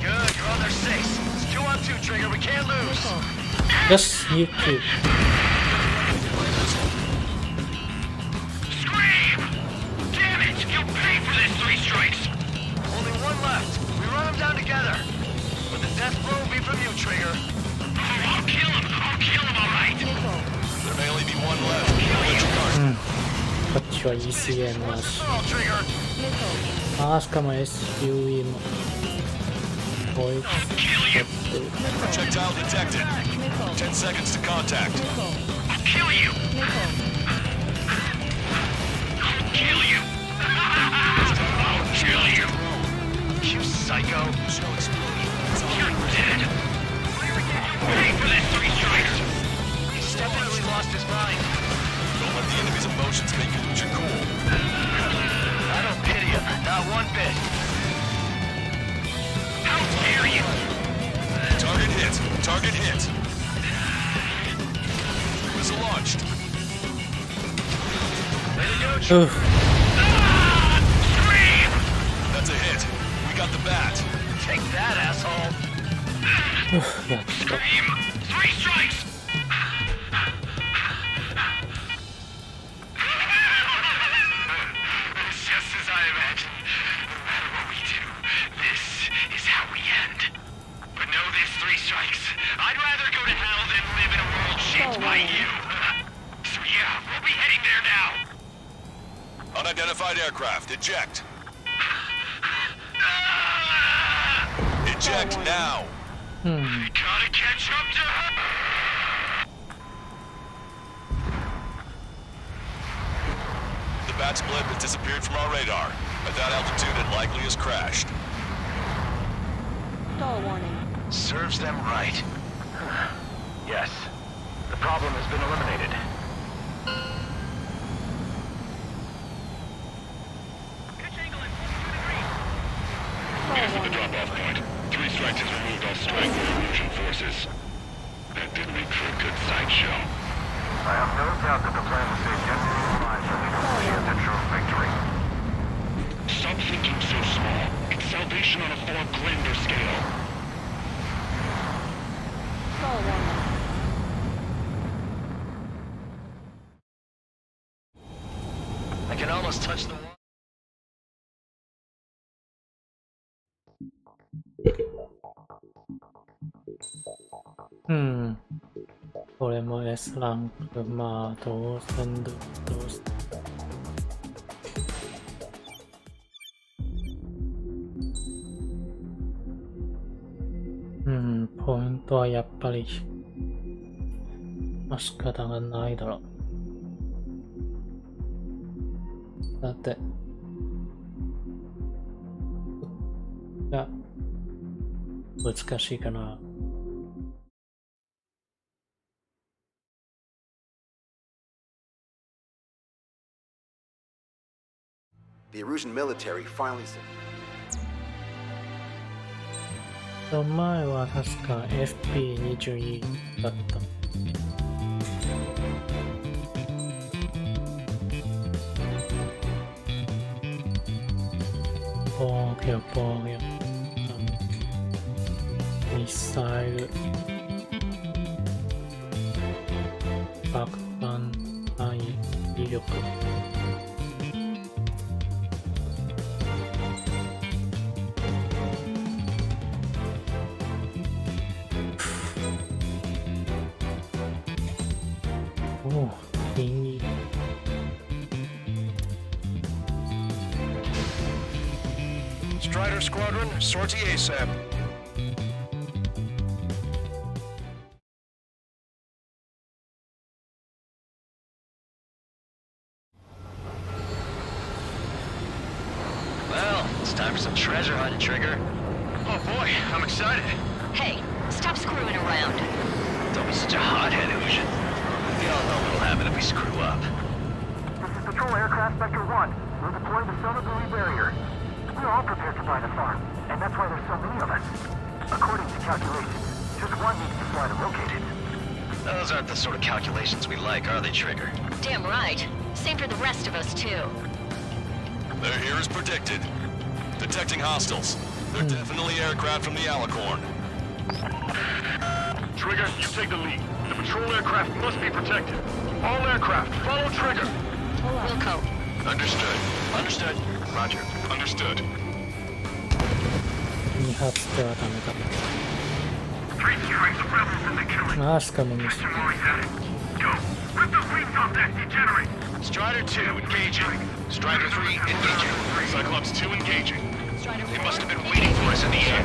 Good, you're on their 6. It's 2 on 2, Trigger. We can't lose. よし、ユキ。 Scream! Damn it! You'll pay for this 3 strikes. Only one left. We run them down together. But the death blow will be from you, Trigger. Oh, I'll kill him. I'll kill him, all right. There may only be one left. Disregard. こっちは ECM だし。All, Trigger. ああ、しかも SUE も。こいつ Projectile detected. 10 seconds to contact. I'll kill you! I'll kill you! I'll kill you! You psycho. You're dead! Pay for this, three striker! He's definitely lost his mind. Don't let the enemy's emotions make you lose your cool. I don't pity him, not one bit. How dare you! Target hit. Target hit. Missile launched. Ready to go, うっ Scream! That's a hit. We got the bat. Take that, asshole! やった Scream! Three strikes! It's just as I imagined. No matter what we do, this is how we end. But know this, three strikes. I'd rather go to hell than live in a world shaped by you. So yeah, we'll be heading there now. Unidentified aircraft. Eject. Eject now. うん Gotta catch up to her. The bat's blimp has disappeared from our radar. At that altitude, it likely has crashed. Stall warning. Serves them right. Yes. The problem has been eliminated. Here's the drop-off point. Three strikes has removed all strike Russian forces. That did make for a good sideshow. I have no doubt that the plan to save Jensen's lives will lead to a true victory. Stop thinking so small. It's salvation on a far grander scale. Stall warning. I can almost touch the wall. うん。これも S ランク、まあ、どうすんどうすうん、ポイントはやっぱり、まあ、仕方がないだろう。だって、いや、難しいかな。The Erusian military finally said. 前は確か FP22 だった。防御ミサイル爆弾範囲威力おお、いい。Strider Squadron, sortie ASAP. Well, it's time for some treasure hunting, Trigger. Oh boy, I'm excited. Hey, stop screwing around. Don't be such a hothead, Ocean. We all know what'll happen if we screw up. This is Patrol Aircraft Vector 1. We're deploying the Summer Buoy Barrier. We're all prepared to buy the farm, and that's why there's so many of us. According to calculations, just one needs to fly to locate it. Those aren't the sort of calculations we like, are they, Trigger? Damn right. Same for the rest of us, too. They're here as predicted. Detecting hostiles. They're definitely aircraft from the Alicorn. Trigger, you take the lead. The patrol aircraft must be protected. All aircraft, follow Trigger. Wilco. Understood. Understood. Roger. Understood. 2発ではダメだ。 Three strikes of rebels in the killing. ああ、しかもミス。 Mission already had it. Go. Rip those wings off that degenerate. Strider 2 engaging. Strider 3 engaging. Cyclops 2 engaging. They must have been waiting for us in the air.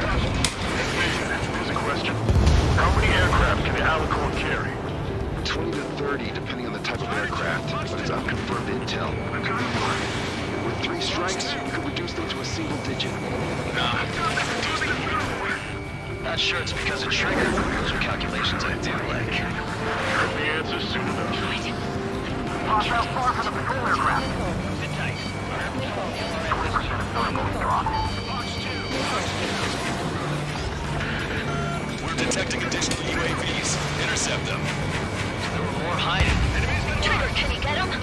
Not sure it's because of trigger. Those are calculations I do like. The answer soon enough. Hostile far from the patrol aircraft. Sit tight. 20% of thermal dropped. We're detecting additional UAVs. Intercept them. There were more hiding. Trigger, can you get him?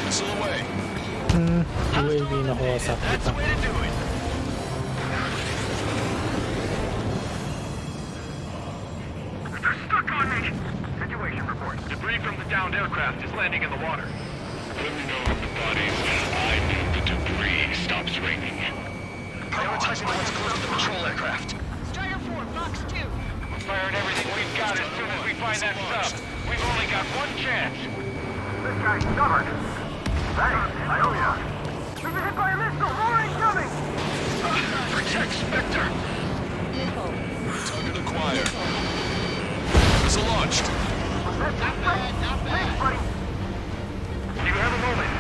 Missile away. UAV の方は去ってた。 Way to do it. They're stuck on me! Situation report. Debris from the downed aircraft is landing in the water. Let me know if the bodies I need the debris stops raining. Prioritizing the ones close to the patrol aircraft. Strider 4, Box 2. We're firing everything we've got as soon as we find that sub. We've only got one chance. This guy's stubborn. Thanks, I owe ya. We've been hit by a missile. More incoming. Protect Spectre. Target acquired. Missile launched. Not bad, not bad. Thanks, buddy. Do you have a moment?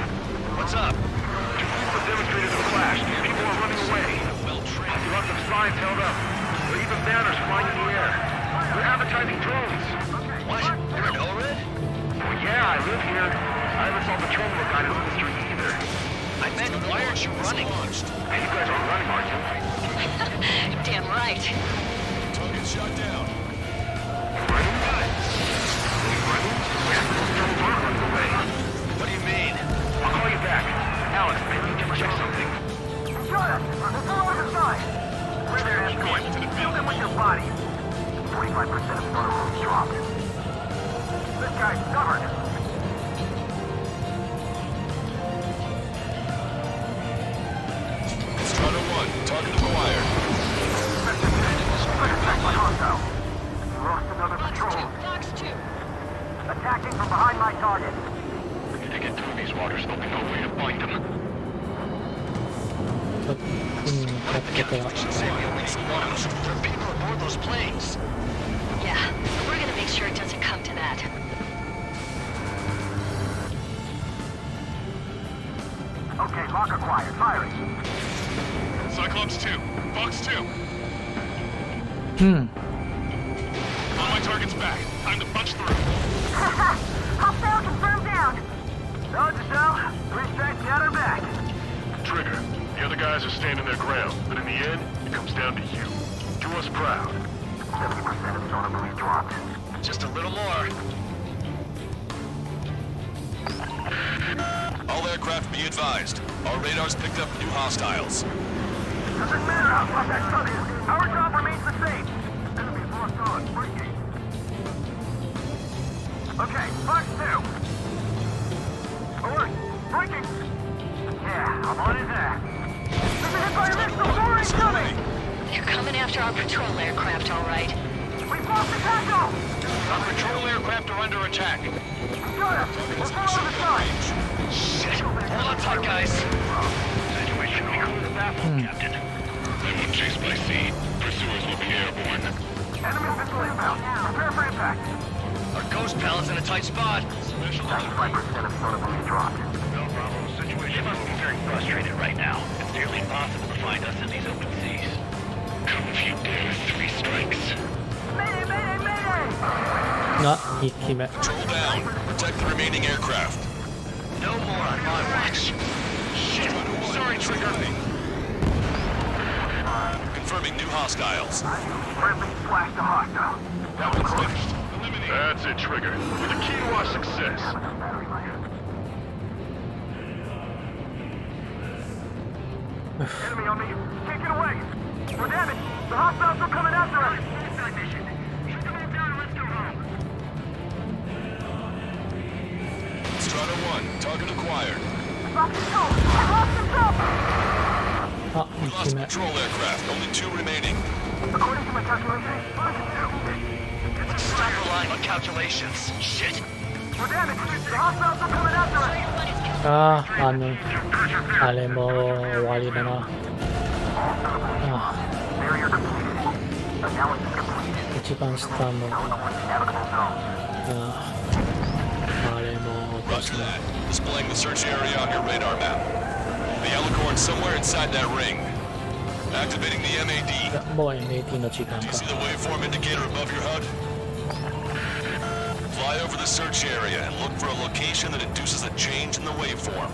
What's up? The demonstrators have flashed. People are running away. Well trained. Lots of signs held up. There are even banners flying in the air. They're advertising drones. What? You're an O-Red? Well, yeah, I live here. I haven't saw the terminal guide on the street either. I meant, why aren't you running? Hey, you guys aren't running, are you? Damn right. Target shot down. Running? Running? Yeah, those drones are running away. What do you mean? I'll call you back. Alex, I need to check something. Enjoy us. Let's go over the side. Where they're escorting. Kill them with your body. 45% of thermal dropped. This guy's stubborn. Strider 1, target acquired. Attacked by hostile. Lost another patrol. Box 2. Attacking from behind my target. We need to get through these waters. There'll be no way to find them. やってたら Say we only need one. There are people aboard those planes. Yeah, we're gonna make sure it doesn't come to that. Okay, lock acquired. Firing. Cyclops 2, Fox 2. Hmm. On my target's back. Time to punch through. Hostile confirmed down. Note to self. 3 strikes got her back. Trigger. The other guys are standing their ground, but in the end, it comes down to you. Do us proud. 70% of sonar buoys dropped. Just a little more. All aircraft be advised. Our radars picked up new hostiles. Doesn't matter how tough that sun is. Our job remains the same. Enemies lost on. Breaking. Okay, Fox 2. Alert. Breaking. Yeah, I'm on his ass. We've been hit by a missile. More incoming. You're coming after our patrol aircraft, all right? We've lost the tackle. Our patrol aircraft are under attack. Got us. Let's go over the side. Shit. Hold on tight, guys. Situation clear the baffle, Captain. They won't chase by sea. Pursuers will be airborne. Enemy missile inbound. Prepare for impact. Our ghost pallet's in a tight spot. 95% of sonar buoys dropped. No problem. Situation must be very frustrated right now. It's nearly impossible to find us in these open seas. Come if you dare, 3 strikes. Mayday, mayday, mayday. が1機目 Control down. Protect the remaining aircraft. No more on my watch. Shit. Sorry, Trigger. Confirming new hostiles. Friendly splash to hostile. That one's finished. That's it, Trigger. You're the key to our success. Enemy on me. Take it away. We're damaged. The hostiles are coming after us. Shoot them all down and let's go home. Strider 1, target acquired. Lock control. Lock control. あ We 1 lost 機目 patrol aircraft. Only 2 remaining. According to my calculations, Stop relying on calculations. Shit. we're damaged. The hostiles are coming after us. あああれも終わりだなあ Barrier completed. Analysis complete. 一番下の Navigable zone. あれも落とし Roger た that. Displaying the search area on your radar map. The alicorn's somewhere inside that ring. Activating the MAD. いや、もう MAD の時間 Do you か。 see the waveform indicator above your HUD? Fly over the search area and look for a location that induces a change in the waveform.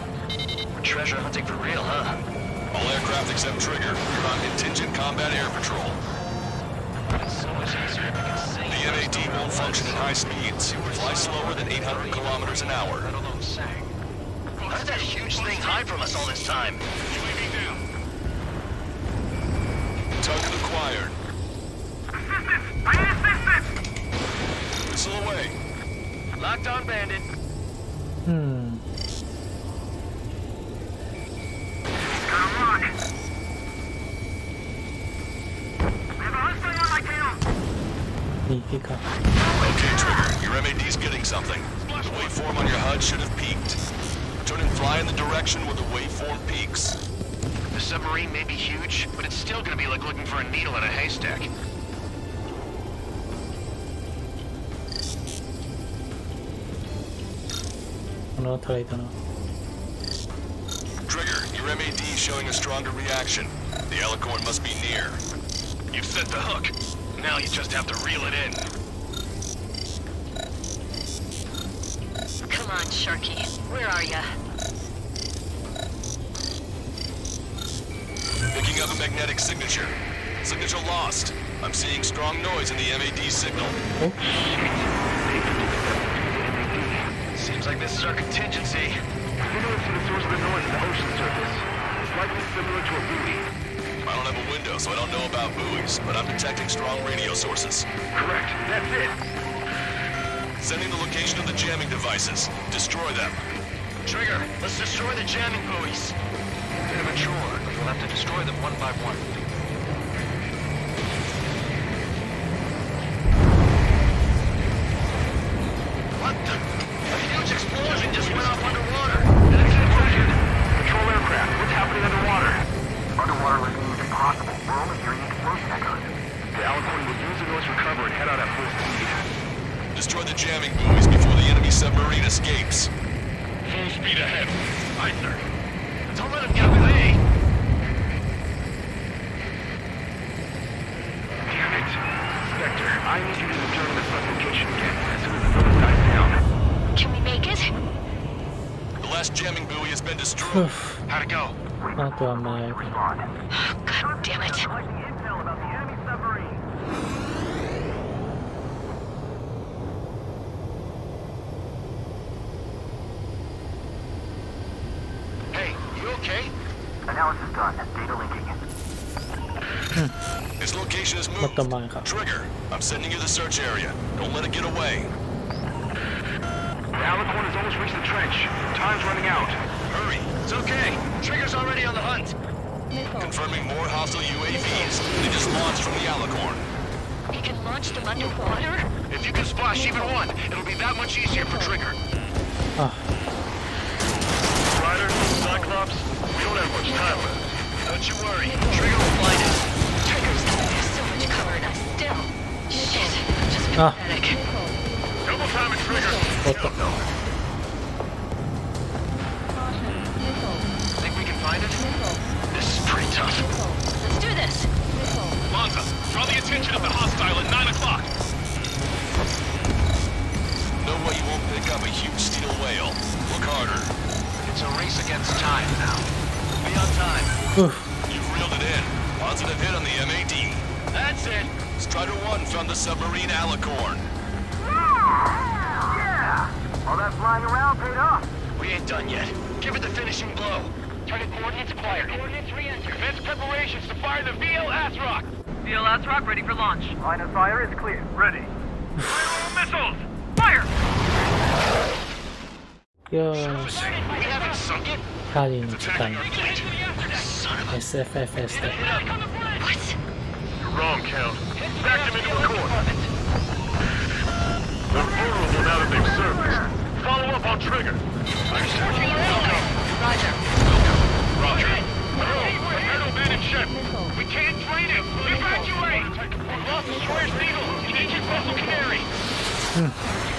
We're treasure hunting for real, huh? All aircraft except Trigger, you're on contingent combat air patrol. It's so much easier if you can see. The MAD won't function at high speeds. Fly slower than 800 kilometers an hour. I don't know who's saying. How did that huge thing hide from us all this time? UAV down. Target acquired. Assistance! I need assistance! Missile away. Locked on, bandit. うん。 Gotta rock! We have a hostile on my tail! 右か。 Okay, Trigger, your MAD's getting something. The waveform on your HUD should have peaked. Turn and fly in the direction where the waveform peaks. The submarine may be huge, but it's still gonna be like looking for a needle in a haystack. このトレードの。 Trigger, your MAD is showing a stronger reaction. The Alicorn must be near. You've set the hook. Now you just have to reel it in. Come on, Sharky. Where are ya? Picking up a magnetic signature. Signature lost. I'm seeing strong noise in the MAD signal. Seems like this is our contingency. Similar to the source of the noise at the ocean surface. It's likely similar to a buoy. I don't have a window, so I don't know about buoys, but I'm detecting strong radio sources. Correct. That's it. Sending the location of the jamming devices. Destroy them. Trigger, let's destroy the jamming buoys. Bit of a chore, but we'll have to destroy them one by one. What the? A huge explosion just went off underwater. Control aircraft. What's happening underwater? Underwater listening is impossible. We're only hearing explosion echoes. The Alicorn will use the noise recover and head out at full speed. Destroy the jamming buoys before the enemy submarine escapes. Full speed ahead. Aye, sir. Don't let him get away. Damn it. Spectre, I need you to return to the sun location again as soon as the noise dies down. Can we make it? The last jamming buoy has been destroyed. How'd it go? あとは前。 Respond. God damn it. Collecting intel about the enemy submarine. Hey, you okay? Analysis done. Data linking. Its location is もっと moved. 前か。 Trigger, I'm sending you the search area. Don't let it get away. The Alicorn has almost reached the trench. Time's running out. Hurry. It's okay. Trigger's already on the hunt. Confirming more hostile UAVs. They just launched from the Alicorn. We can launch them underwater? If you can splash even one, it'll be that much easier for Trigger. あ、 Ryder, Cyclops, we don't have much time left. Don't you worry. Trigger will find it. Trigger's there's so much cover in us still. Shit. Just Ah. pathetic. Double time it, Trigger. おっと。 Think we can find it? This is pretty tough. Let's do this. Monza, draw the attention of the hostile at 9 o'clock. No way you won't pick up a huge steel whale. Look harder. It's a race against time now. Be on time. ふう。 You reeled it in. Positive hit on the MAD. That's it. Strider 1 found the submarine Alicorn. Yeah! All that flying around paid off. We ain't done yet. Give it the finishing blow. Target coordinates acquired. Coordinates re-enter. Commence preparations to fire the VLS rock. VLS rock ready for launch. Line of fire is clear. Ready. Missiles! Fire! よーし。 We haven't sunk it. 狩りに来たの。 Son of a... SFFS で。 What? You're wrong, Count. Back them into a course. They're vulnerable now that they've surfaced. Follow up on Trigger. Understood. Roger. Roger. Prepare to abandon ship. We can't drain him. Evacuate. We've lost Destroyer's needle. Engine vessel Canary. The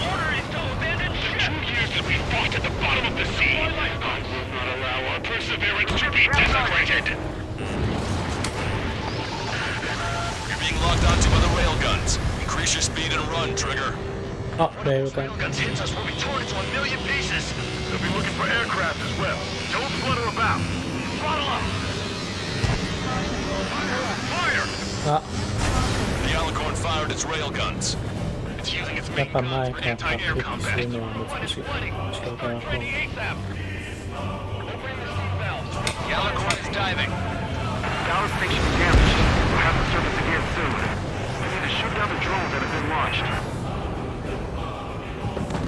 order is to abandon ship. 2 years that we fought at the bottom of the sea. I will not allow our perseverance to be desecrated. being locked onto by the railguns. Increase your speed and run, Trigger. あ、レールガン。 Guns hits us, we'll be torn into a million pieces. They'll be looking for aircraft as well. Don't flutter about. Throttle up. Fire! あ、 The Alicorn fired its railguns. It's using its やっ main ぱ guns 前 for から確 anti-air 認す combat. るのは難しい。下からこう。 The Alicorn's diving. Power station's damaged. We'll have to surface again soon. We need to shoot down the drones that have been launched.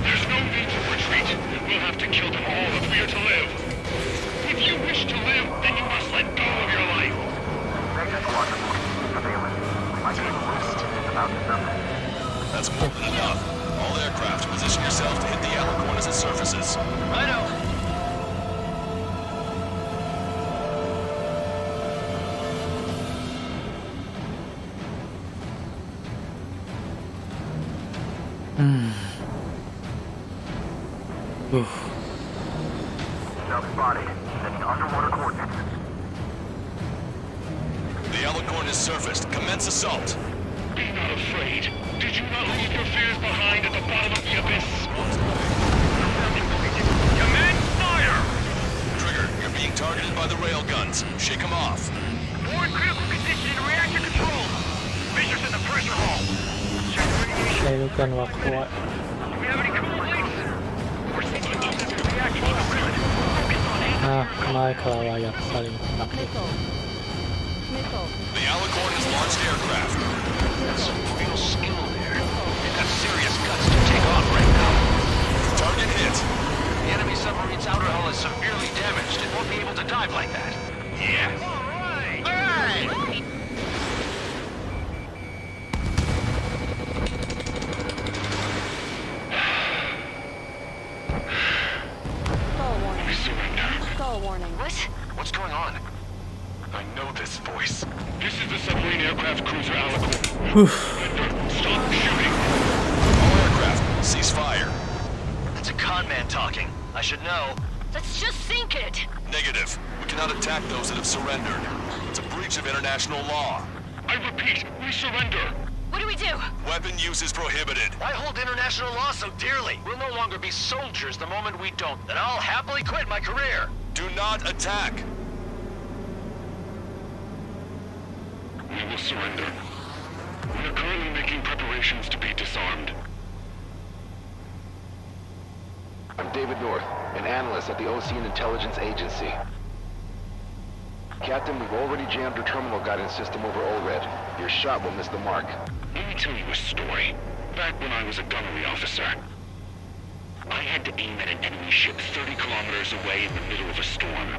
There's no need to retreat. We'll have to kill them all if we are to live. If you wish to live, then you must let go of your life. Major squadron. Surveillance. My cable list is about to surface. That's more than enough. All aircraft, position yourself to hit the Alicorn as it surfaces. Righto. Sub spotted. Setting underwater coordinates. The Alicorn is surfaced. Commence assault. Be not afraid. Did you not leave your fears behind at the bottom of the abyss? Command fire! Trigger, you're being targeted by the railguns. Shake them off. More in critical condition in reactor control. Fissures in the pressure hull. Check the radiation. レールガンは怖い。 Do we have any cool links? We're seeing the reaction on the grid. Focus on it. あ、前からはやっぱり負け。 The Alicorn has launched aircraft. That's some real skill there. They've got serious guts to take off right now. Target hit. The enemy submarine's outer hull is severely damaged. It won't be able to dive like that. Yeah. All right. We surrender. Stall warning. What? What's going on? I know this voice. This is the submarine aircraft cruiser Alicorn. Stop shooting. All aircraft, cease fire. That's a con man talking. I should know. Let's just sink it. Negative. We cannot attack those that have surrendered. It's a breach of international law. I repeat, we surrender. What do we do? Weapon use is prohibited. Why hold international law so dearly? We'll no longer be soldiers the moment we don't. Then I'll happily quit my career. Do not attack. We will surrender. We are currently making preparations to be disarmed. I'm David North, an analyst at the Ocean Intelligence Agency. Captain, we've already jammed your terminal guidance system over ORED. Your shot will miss the mark. Let me tell you a story. Back when I was a gunnery officer, I had to aim at an enemy ship 30 kilometers away in the middle of a storm.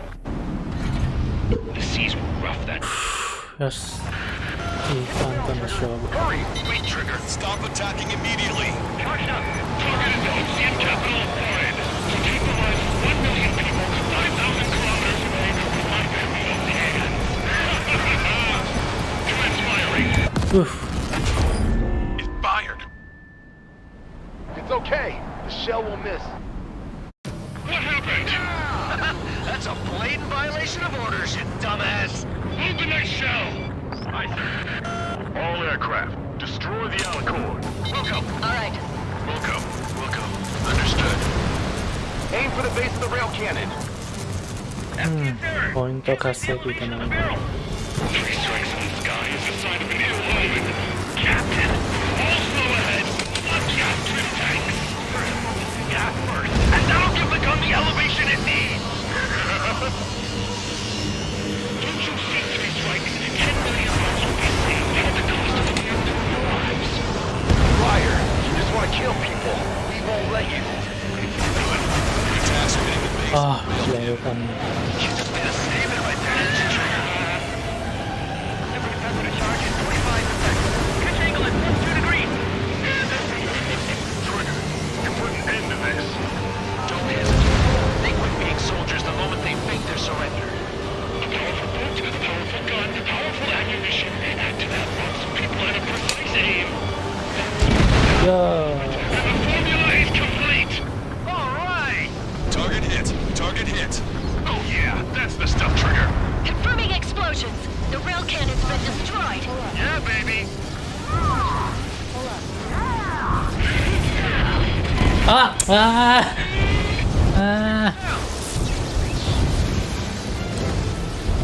The seas were rough that day. よし。いい感じの勝負。 Hurry! Wait, Trigger. Stop attacking immediately. Charged up. Target is the ocean capital of Florida. To take the lives of 1 million people 5,000 kilometers away from my family of the hand. Commence firing. うっ。 It fired. It's okay. The shell will miss. What happened? That's a blatant violation of orders, you dumbass. Load the next shell. Aye, sir. All aircraft, destroy the Alicorn. All right. Wilco. Understood. Aim for the base of the rail cannon. ポイント稼ぎだな。 Three strikes in the sky is a sign of an ill omen. Captain, all slow ahead. One captain tanks. Gas first, and that'll give the gun the elevation it needs. Don't you see 3 strikes? 10 million lives will be saved at the cost of a few lives. Liar. You just want to kill people. We won't let you. Your task hitting the base. ああ、レールガン。 You just made a statement right there, didn't you, Trigger? Every passing a charge is 25%. Pitch angle at +2 degrees. Trigger, you put an end to this. Don't hesitate. They quit being soldiers the moment they fake their surrender. A powerful boat, a powerful gun, powerful ammunition, active at once, people at a precise aim. いや And the formula is complete! All right. Target hit. Oh yeah, that's the stuff, Trigger. Confirming explosions. The rail cannon's been destroyed. Yeah, baby. あああ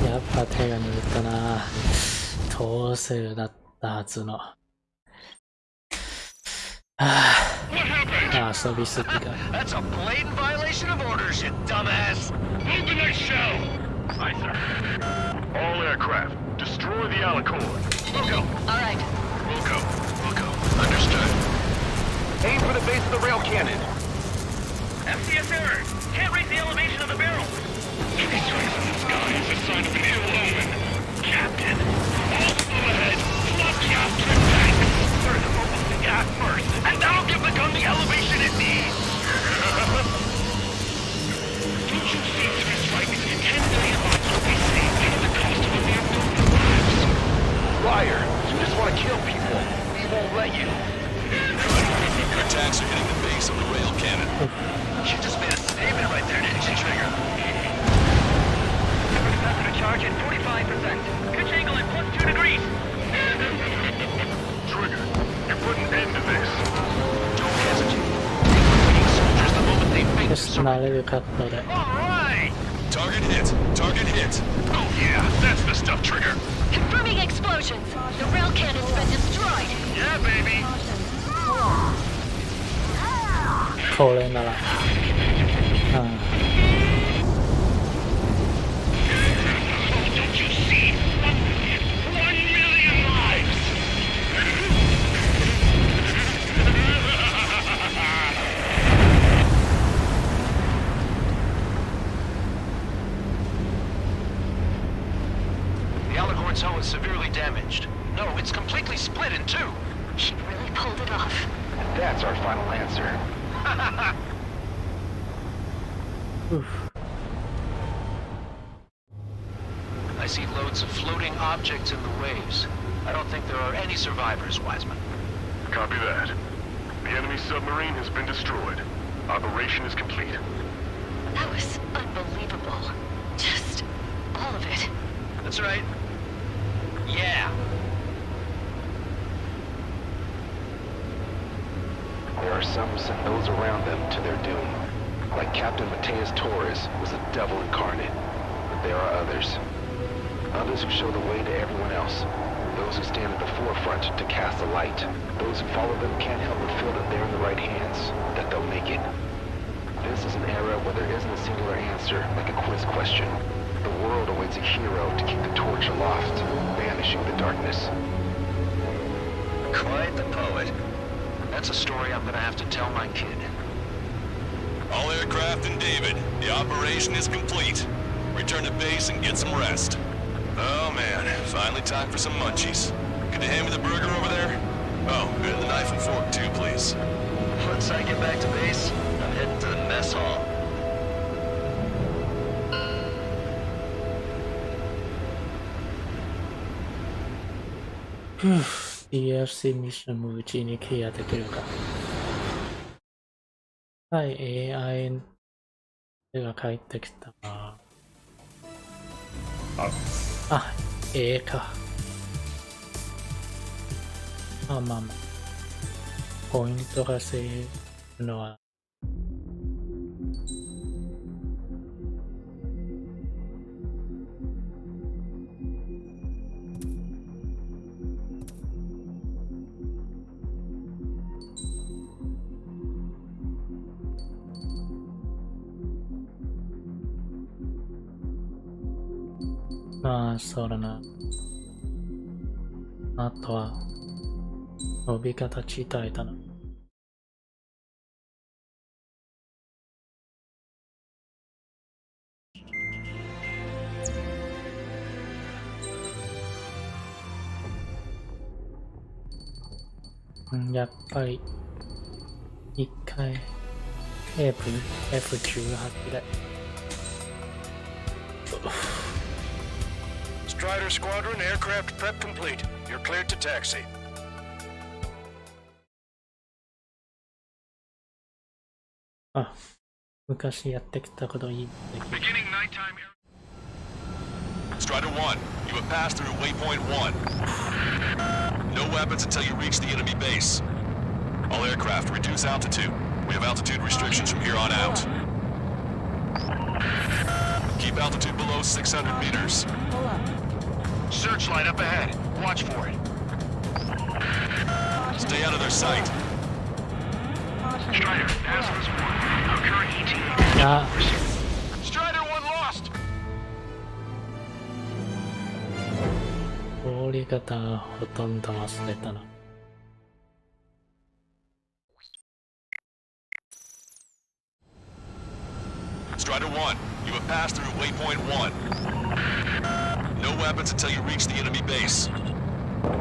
やっぱ手が抜いたな。トーセルだったはずの。遊びすぎが。That's a blatant violation of orders, you dumbass! Move the next shell! Aye, sir. All aircraft, destroy the Alicorn. Wilco! All right. Wilco! Wilco. Understood. Aim for the base of the rail cannon. FCS error. Can't raise the elevation of the barrel. Three strikes in the sky is a sign of an ill omen. Captain, all still ahead. Flop gas to tank. First, focus the gas first, and that'll give the gun the elevation it needs. Don't you see three strikes? 10 million lives will be saved at the cost of a mere million lives. Liar, you just want to kill people. We won't let you. Your attacks are hitting the base of the rail cannon. You just made a statement right there, didn't you, Trigger? Capacity to charge at 45%. Pitch angle at +2 degrees. Trigger, you put an end to this. Don't hesitate. Take soldiers the moment they make つなれるカットで。 Alright! Target hit. Target hit. Oh yeah, that's the stuff, Trigger. Confirming explosions. The rail cannon's been destroyed. Yeah, baby! これなら。Don't you see? 1 million lives! The Alicorn's hull is severely damaged. No, it's completely split in two. She really pulled it off. That's our final answer. I see loads of floating objects in the waves. I don't think there are any survivors, Wiseman. Copy that. The enemy submarine has been destroyed. Operation is complete. That was unbelievable. Just all of it. That's right. Yeah. There are some who send those around them to their doom. Like Captain Mateus Torres was a devil incarnate. But there are others. Others who show the way to everyone else. Those who stand at the forefront to cast the light. Those who follow them can't help but feel that they're in the right hands, that they'll make it. This is an era where there isn't a singular answer, like a quiz question. The world awaits a hero to keep the torch aloft, banishing the darkness. Quite the poet. That's a story I'm gonna have to tell my kid. All aircraft in David. The operation is complete. Return to base and get some rest. Oh man, finally time for some munchies. Could you hand me the burger over there? Oh, and the knife and fork too, please. Once I get back to base, I'm heading to the mess hall. DLC ミッションもうちにクリアできるか。はい、AI が帰ってきたな。あ、A か。まあまあまあ。ポイントがせるのは。まあ、そうだな。あとは、伸び方自体だな。やっぱり、一回、F18 で。Strider Squadron, aircraft prep complete. You're cleared to taxi. あ、昔やってきたこといい。Beginning nighttime Strider 1, you have passed through waypoint 1. No weapons until you reach the enemy base. All aircraft reduce altitude. We have altitude restrictions from here on out. Keep altitude below 600 meters. Searchlight up ahead. Watch for it. Stay out of their sight. Strider, Aslan's 1. Our current ETA. あ Strider 1 lost. 通り方ほとんど忘れたな。Strider 1, you have passed through waypoint 1. No weapons until you reach the enemy base.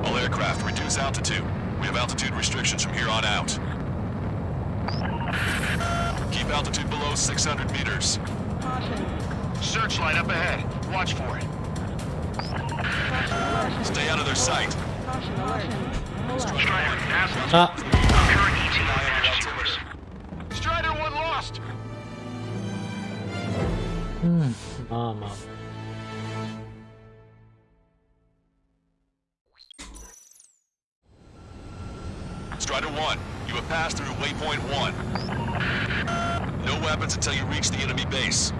All aircraft, reduce altitude. We have altitude restrictions from here on out. Keep altitude below 600 meters. Searchlight up ahead. Watch for it. Stay out of their sight. Strider, Aslan's あ Our current ETA matches yours. Strider 1 lost. うんまあまあ Strider 1, you have passed through waypoint 1. No weapons until you reach the enemy base.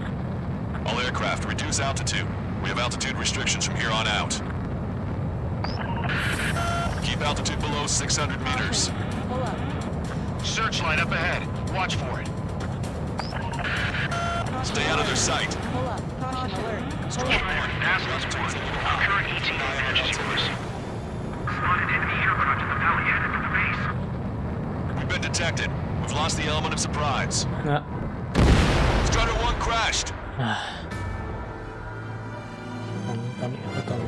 All aircraft, reduce altitude. We have altitude restrictions from here on out. Keep altitude below 600 meters. Searchlight up ahead. Watch for it. Stay out of their sight. Strider, Aslan's 1. Our current ETA matches yours. Spotted enemy aircraft in the valley headed for the base. We've been detected. We've lost the element of surprise. あ Strider 1 crashed. 本当にほとんど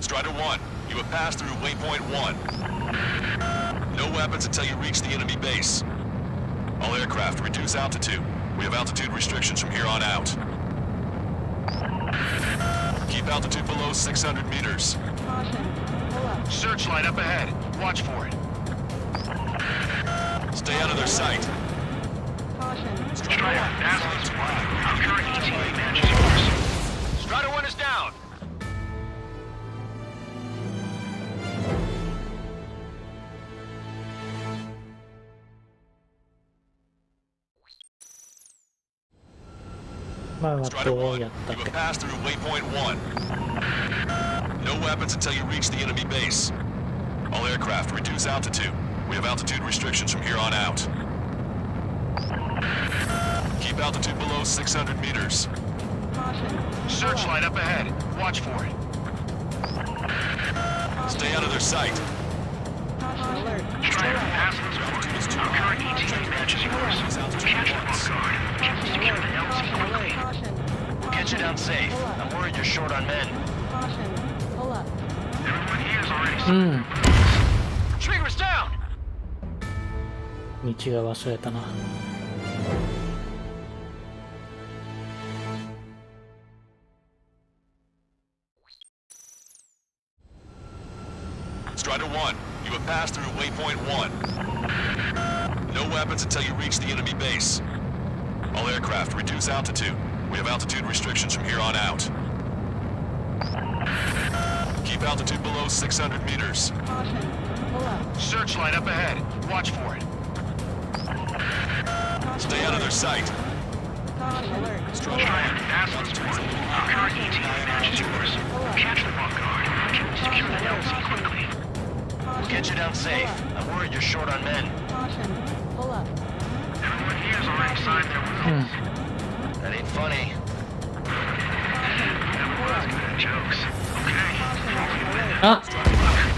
Strider 1, you have passed through waypoint 1. No weapons until you reach the enemy base. All aircraft, reduce altitude. We have altitude restrictions from here on out. Keep altitude below 600 meters. Searchlight up ahead. Watch for it. Stay out of their sight. Strider, Aslan's 1. Our current ETA matches yours. Strider 1 is down.まあまあ Strider どう 1, や you ったっ have て passed through waypoint 1. No weapons until you reach the enemy base. All aircraft, reduce altitude. We have altitude restrictions from here on out. Keep altitude below 600 meters. Searchlight up ahead. Watch for it. Stay out of their sight. Strider, Aslan's 1. Our current ETA matches yours. Catch them off guard. Secure the LZ quickly. We'll get you down safe. I'm worried you're short on men. Everyone here is already うん Trigger's down! 道が忘れたな Strider 1, you have passed through waypoint 1. No weapons until you reach the enemy base. All aircraft, reduce altitude. We have altitude restrictions from here on out. Keep altitude below 600 meters. Searchlight up ahead. Watch for it. Stay out of their sight. Strider, Aslan's 1. Our current ETA matches yours. Catch them off guard. Secure the LZ quickly. We'll get you down safe. I'm worried you're short on men. Everyone here is already signed their will. That ain't funny. Never was good at jokes. Okay. あ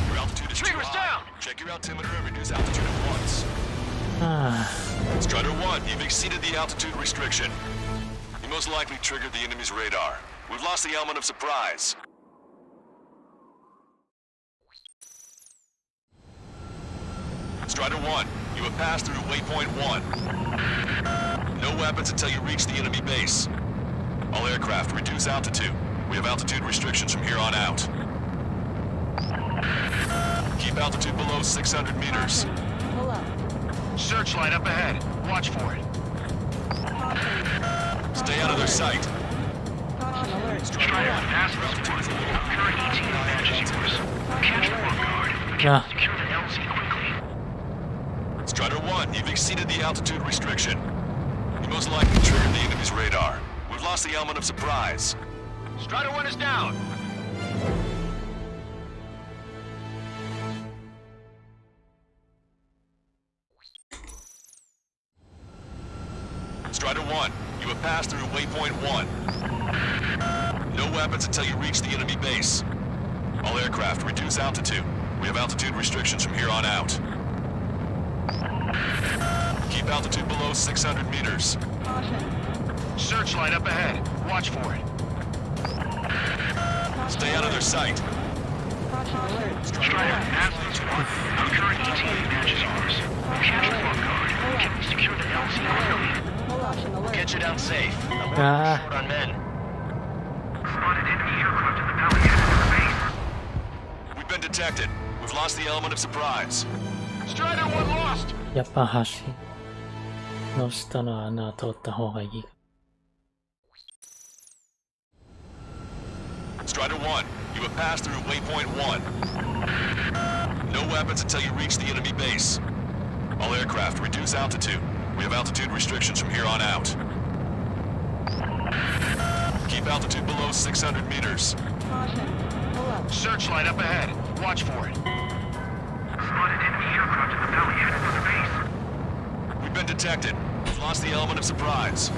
Your altitude is too Trigger's high. down! Check your altimeter and reduce altitude at once. あ Strider 1, you've exceeded the altitude restriction. You most likely triggered the enemy's radar. We've lost the element of surprise. Strider 1, you have passed through waypoint 1. No weapons until you reach the enemy base. All aircraft, reduce altitude. We have altitude restrictions from here on out. Keep altitude below 600 meters. Searchlight up ahead. Watch for it. Stay out of their sight. Strider, pass this one. Current ETA matches yours. Capture one guard. Secure the LZ quickly. Strider 1, you've exceeded the altitude restriction. You most likely triggered the enemy's radar. We've lost the element of surprise. Strider 1 is down. Strider 1, you have passed through waypoint 1. No weapons until you reach the enemy base. All aircraft, reduce altitude. We have altitude restrictions from here on out. Keep altitude below 600 meters. Searchlight up ahead. Watch for it. Stay out of their sight. Strider, pass this one. Current ETA matches yours. Capture one guard. Secure the LZ quickly. We'll get you down safe. I'm short on men. Spotted enemy aircraft in the valley headed for the base. We've been detected. We've lost the element of surprise. Strider 1 lost. やっぱ橋の下の穴を通った方がいい。Strider 1, you have passed through waypoint 1. No weapons until you reach the enemy base. All aircraft, reduce altitude. We have altitude restrictions from here on out. Keep altitude below 600 meters. Searchlight up ahead. Watch for it. Spotted enemy aircraft in the valley headed for the base. We've been detected. We've lost the element of surprise.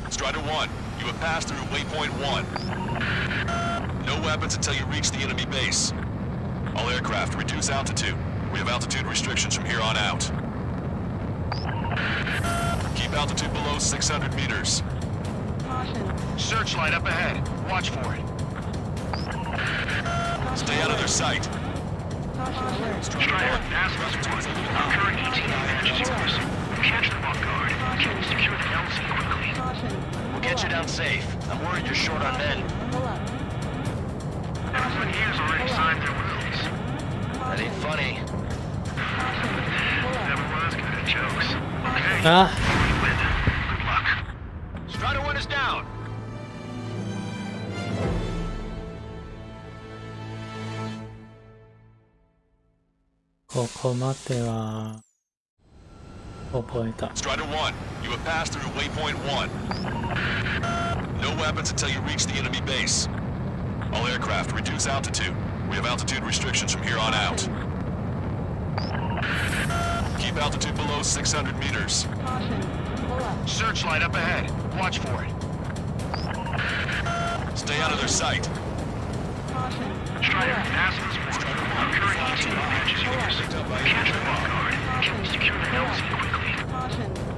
Strider 1, you have passed through waypoint 1. No weapons until you reach the enemy base. All aircraft, reduce altitude. We have altitude restrictions from here on out. Keep altitude below 600 meters. Searchlight up ahead. Watch for it. Stay out of their sight. Strider, pass this one. Current ETA matches yours. Capture one guard. Secure the LZ quickly. We'll get you down safe. I'm worried you're short on men. Everyone here's already signed their wills. That ain't funny. Never was good at jokes. Okay. Ah. You win. Good luck. Strider 1 is down. ここまでは覚えた。Strider 1, you have passed through waypoint 1. No weapons until you reach the enemy base. All aircraft, reduce altitude. We have altitude restrictions from here on out. Keep altitude below 600 meters. Searchlight up ahead. Watch for it. Stay out of their sight. Strider, pass this one. Current ETA matches yours. Capture one guard. Secure the LZ quickly.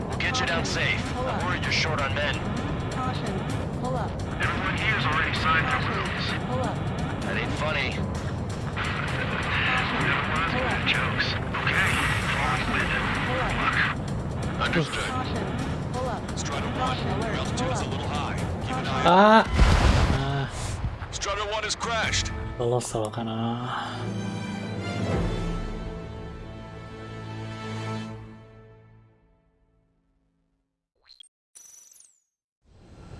We'll get you down safe. I'm worried you're short on men. Everyone here's already signed their wills. That ain't funny. Never was good at jokes. Okay. All win. Good luck. Understood. Strider 1, your altitude is a little high. Keep an eye out. ああ、Strider 1 has crashed. そろそろかな。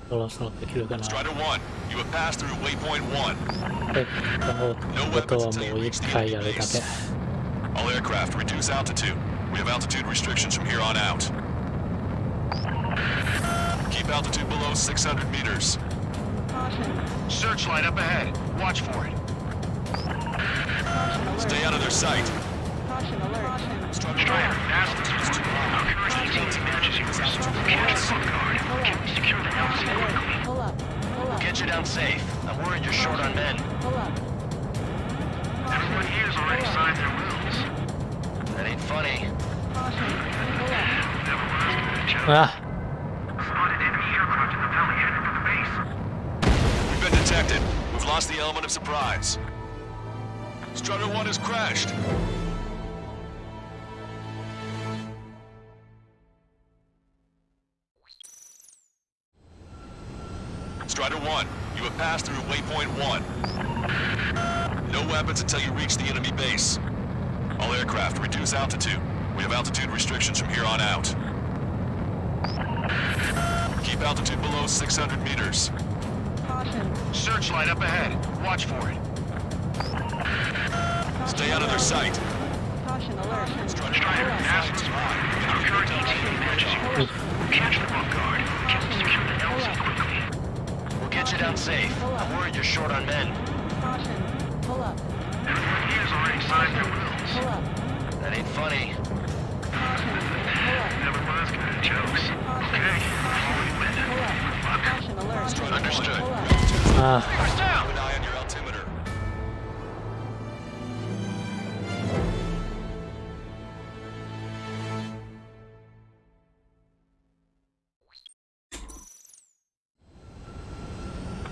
そろそろできるかな。 Strider 1, you have passed through waypoint 1. ことはもう一回やるだけ。 All aircraft, reduce altitude. We have altitude restrictions from here on out. Keep altitude below 600 meters. Searchlight up ahead. Watch for it. Stay out of their sight. Strider, pass this one. Current ETA matches yours. Capture one guard. Secure the LZ quickly. We'll get you down safe. I'm worried you're short on men. Everyone here's already signed their wills. That ain't funny. Never was good at jokes. あ、 Spotted enemy aircraft in the valley headed for the base. We've been detected. We've lost the element of surprise. Strider 1 has crashed. Strider 1, you have passed through waypoint 1. No weapons until you reach the enemy base. All aircraft, reduce altitude. We have altitude restrictions from here on out. Keep altitude below 600 meters. Searchlight up ahead. Watch for it. Stay out of their sight. Strider, fast spot. Our current ETA matches yours. Catch them off guard. Get them secure the LZ quickly. We'll get you down safe. I'm worried you're short on men. Everyone here's already signed their wills. That ain't funny. Never was good at jokes. Okay, before we win. Understood. Ah, Keep an eye on your altimeter.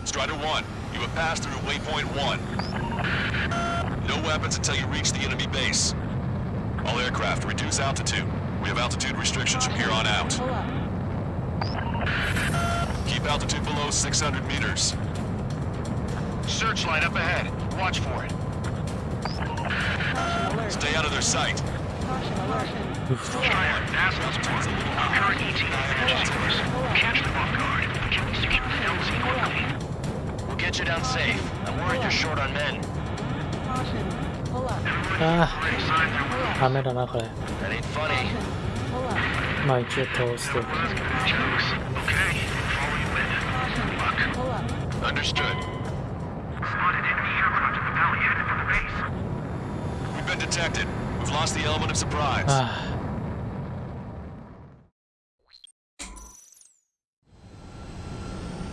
Strider 1, you have passed through waypoint 1. No weapons until you reach the enemy base. All aircraft, reduce altitude. We have altitude restrictions from here on out. Keep altitude below 600 meters. Searchlight up ahead. Watch for it. Stay out of their sight. Strider, fast spot. Our current ETA matches yours. Catch them off guard. Get them secure the LZ quickly. We'll get you down safe. I'm worried you're short on men. ah, Already signed their wills. ダメだなこれ。 That ain't funny. まあ一応通して。 Jokes. Okay, before we win. Luck. Understood. Spotted enemy aircraft in the valley headed for the base. We've been detected. We've lost the element of surprise. Ah,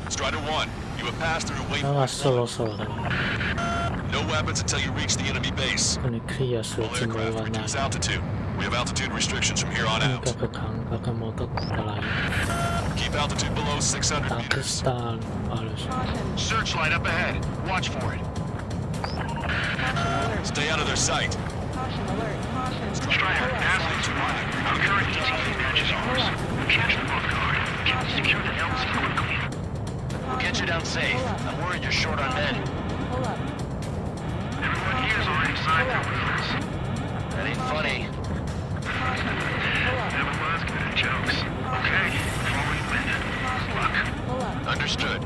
Strider 1, you have passed through まあ waypoint そろそろだな。 1. No weapons until you reach the enemy base. ここにクリアする All つもり aircraft, はない。 reduce altitude. We have altitude restrictions from here on とに out. かく感覚戻ったらいい。 Keep altitude below 600ダーク meters. スターあるし。 Searchlight up ahead. Watch for it. Stay out of their sight. Strider, fast spot. Our current ETA matches yours. Catch them off guard. Get them secure the LZ quickly. We'll get you down safe. I'm worried you're short on men. Everyone here's already signed their wills. That ain't funny. Never was good at jokes. Okay, before we win. Luck. Understood.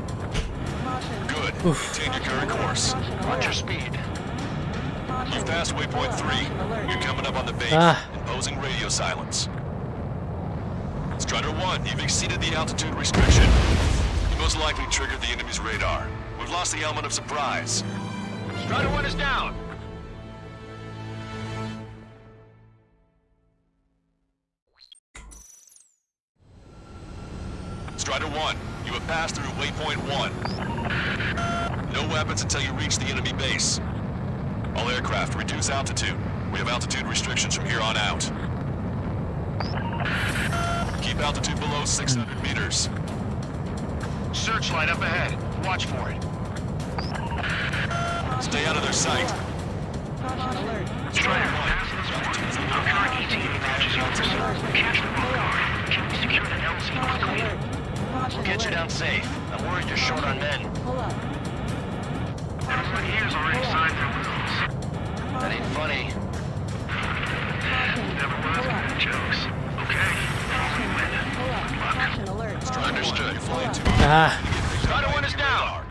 Good. Maintain your current course. Watch your speed. You've passed waypoint 3. You're coming up on the base. Ah. Imposing radio silence. Strider 1, you've exceeded the altitude restriction. You most likely triggered the enemy's radar. We've lost the element of surprise. Strider 1 is down. Strider 1, you have passed through waypoint 1. No weapons until you reach the enemy base. All aircraft, reduce altitude. We have altitude restrictions from here on out. Keep altitude below 600 meters. Searchlight up ahead. Watch for it. Stay out of their sight. Strider, fast spot. Our current ETA matches yours. Catch them off guard. Get them secure the LZ quickly. We'll get you down safe. I'm worried you're short on men. Everyone here's already signed their wills. That ain't funny. Never was good at jokes. Okay, before we win. Luck. Understood. You're flying too Ah, Strider 1 is down.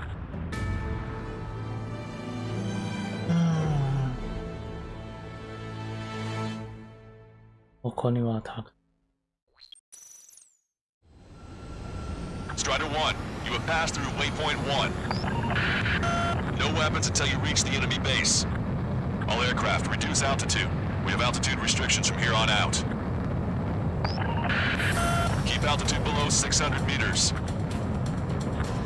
ここにはたく Strider 1, you have passed through waypoint 1. No weapons until you reach the enemy base. All aircraft, reduce altitude. We have altitude restrictions from here on out. Keep altitude below 600 meters.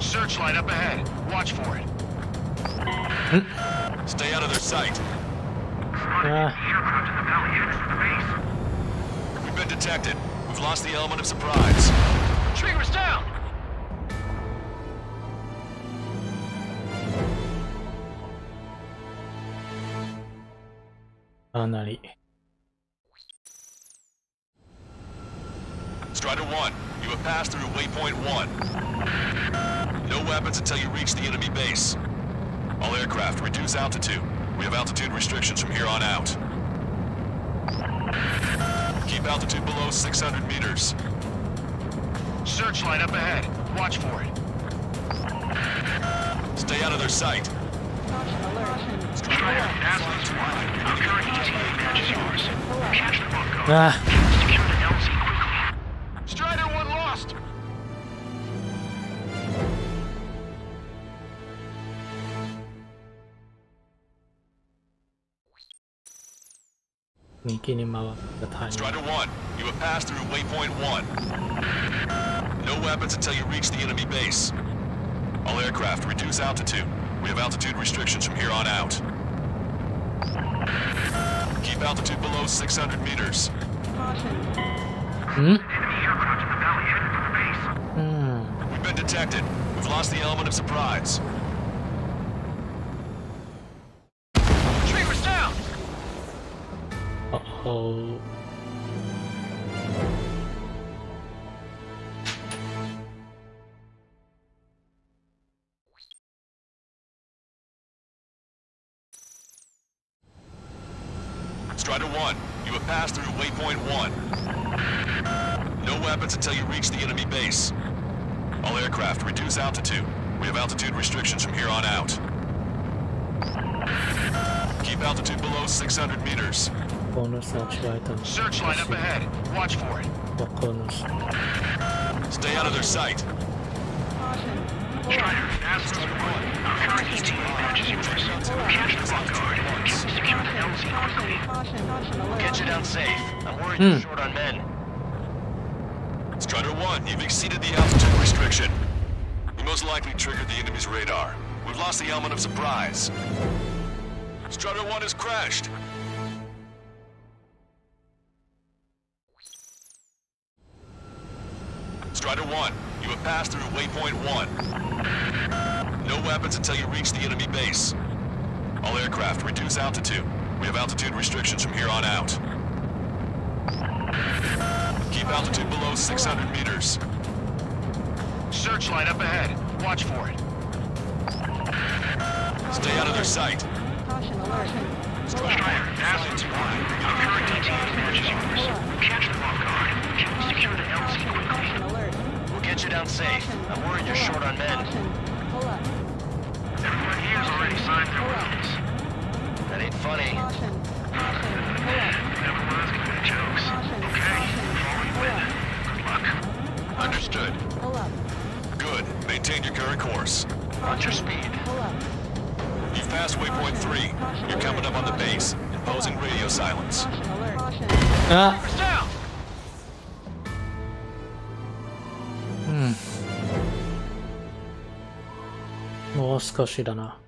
Searchlight up ahead. Watch for it. Stay out of their sight. Ah, Aircraft in the valley headed for the base. We've been detected. We've lost the element of surprise. Trigger's down. かなり Strider 1, you have passed through waypoint 1. No weapons until you reach the enemy base. All aircraft, reduce altitude. We have altitude restrictions from here on out. altitude below 600 meters. Searchlight up ahead. Watch for it. Stay out of their sight. Strider, Aslan's wide. Our current ETA matches yours. Catch them off guard. あ Secure the LZ quickly. Strider 1 lost. 右に回ったタイミン Strider 1, you have passed through waypoint 1. No weapons until you reach the enemy base. All aircraft, reduce altitude. We have altitude restrictions from here on out. Keep altitude below 600 meters. グ。ん Enemy aircraft in the valley headed for the base. うん。 We've been detected. We've lost the element of surprise. Streamer's down! おお。Strider 1, you have passed through waypoint 1. No weapons until you reach the enemy base. All aircraft, reduce altitude. We have altitude restrictions from here on out. Keep altitude below 600 meters. ボーナスは違えたの。 Searchlight up ahead. Watch for it. ボーナス。 Stay out of their sight. Strider, Aslan's wide. Our current ETA matches yours. Catch them off guard. Secure the LZ quickly. We'll get you down safe. I'm worried you're short on men. Strider 1, you've exceeded the altitude restriction. You most likely triggered the enemy's radar. We've lost the element of surprise. Strider 1 has crashed. Strider 1, you have passed through waypoint 1. No weapons until you reach the enemy base. All aircraft, reduce altitude. We have altitude restrictions from here on out. Keep altitude below 600 meters. Searchlight up ahead. Watch for it. Stay out of their sight. Strider, Aslan's wide. Our current ETA matches yours. Catch them off guard. Secure the LZ quickly. We'll get you down safe. I'm worried you're short on men. Everyone here's already signed their wills. That ain't funny. Never was good at jokes. Okay, before we win. Good luck. Understood. Good. Maintain your current course. Watch your speed. You've passed waypoint 3. You're coming up on the base. Imposing radio silence. あ Streamer's down! うん。もう少しだな。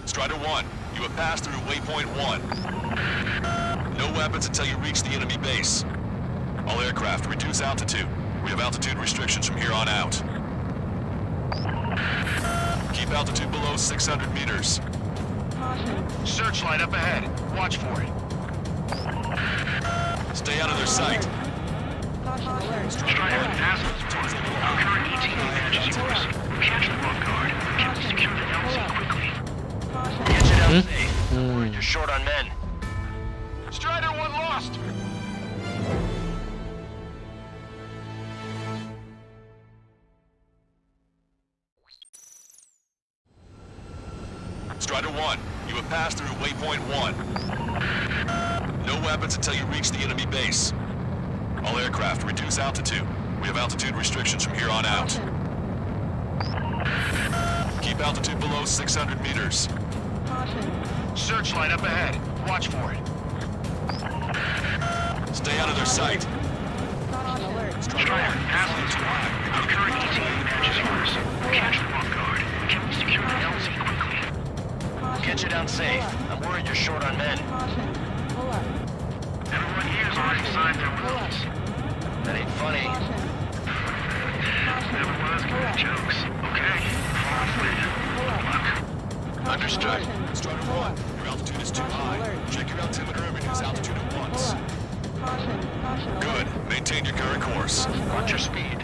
Strider 1, you have passed through waypoint 1. No weapons until you reach the enemy base. All aircraft, reduce altitude. We have altitude restrictions from here on out. Keep altitude below 600 meters. Searchlight up ahead. Watch for it. Stay out of their sight. Strider, Aslan's wide. Our current ETA matches yours. Catch them off guard. Secure the LZ quickly. Get you down safe. You're short on men. Strider 1 lost! Strider 1, you have passed through waypoint 1. No weapons until you reach the enemy base. All aircraft, reduce altitude. We have altitude restrictions from here on out. Keep altitude below 600 meters. Searchlight up ahead. Watch for it. Stay out of their sight. Strider, Aslan's wide. Our current ETA matches yours. Catch them off guard. Secure the LZ quickly. Get you down safe. I'm worried you're short on men. Everyone here's already signed their wills. That ain't funny. Never was good at jokes. Okay, before we win. Good luck. Understood. Strider 1, your altitude is too high. Check your altimeter and reduce altitude at once. Good. Maintain your current course. Watch your speed.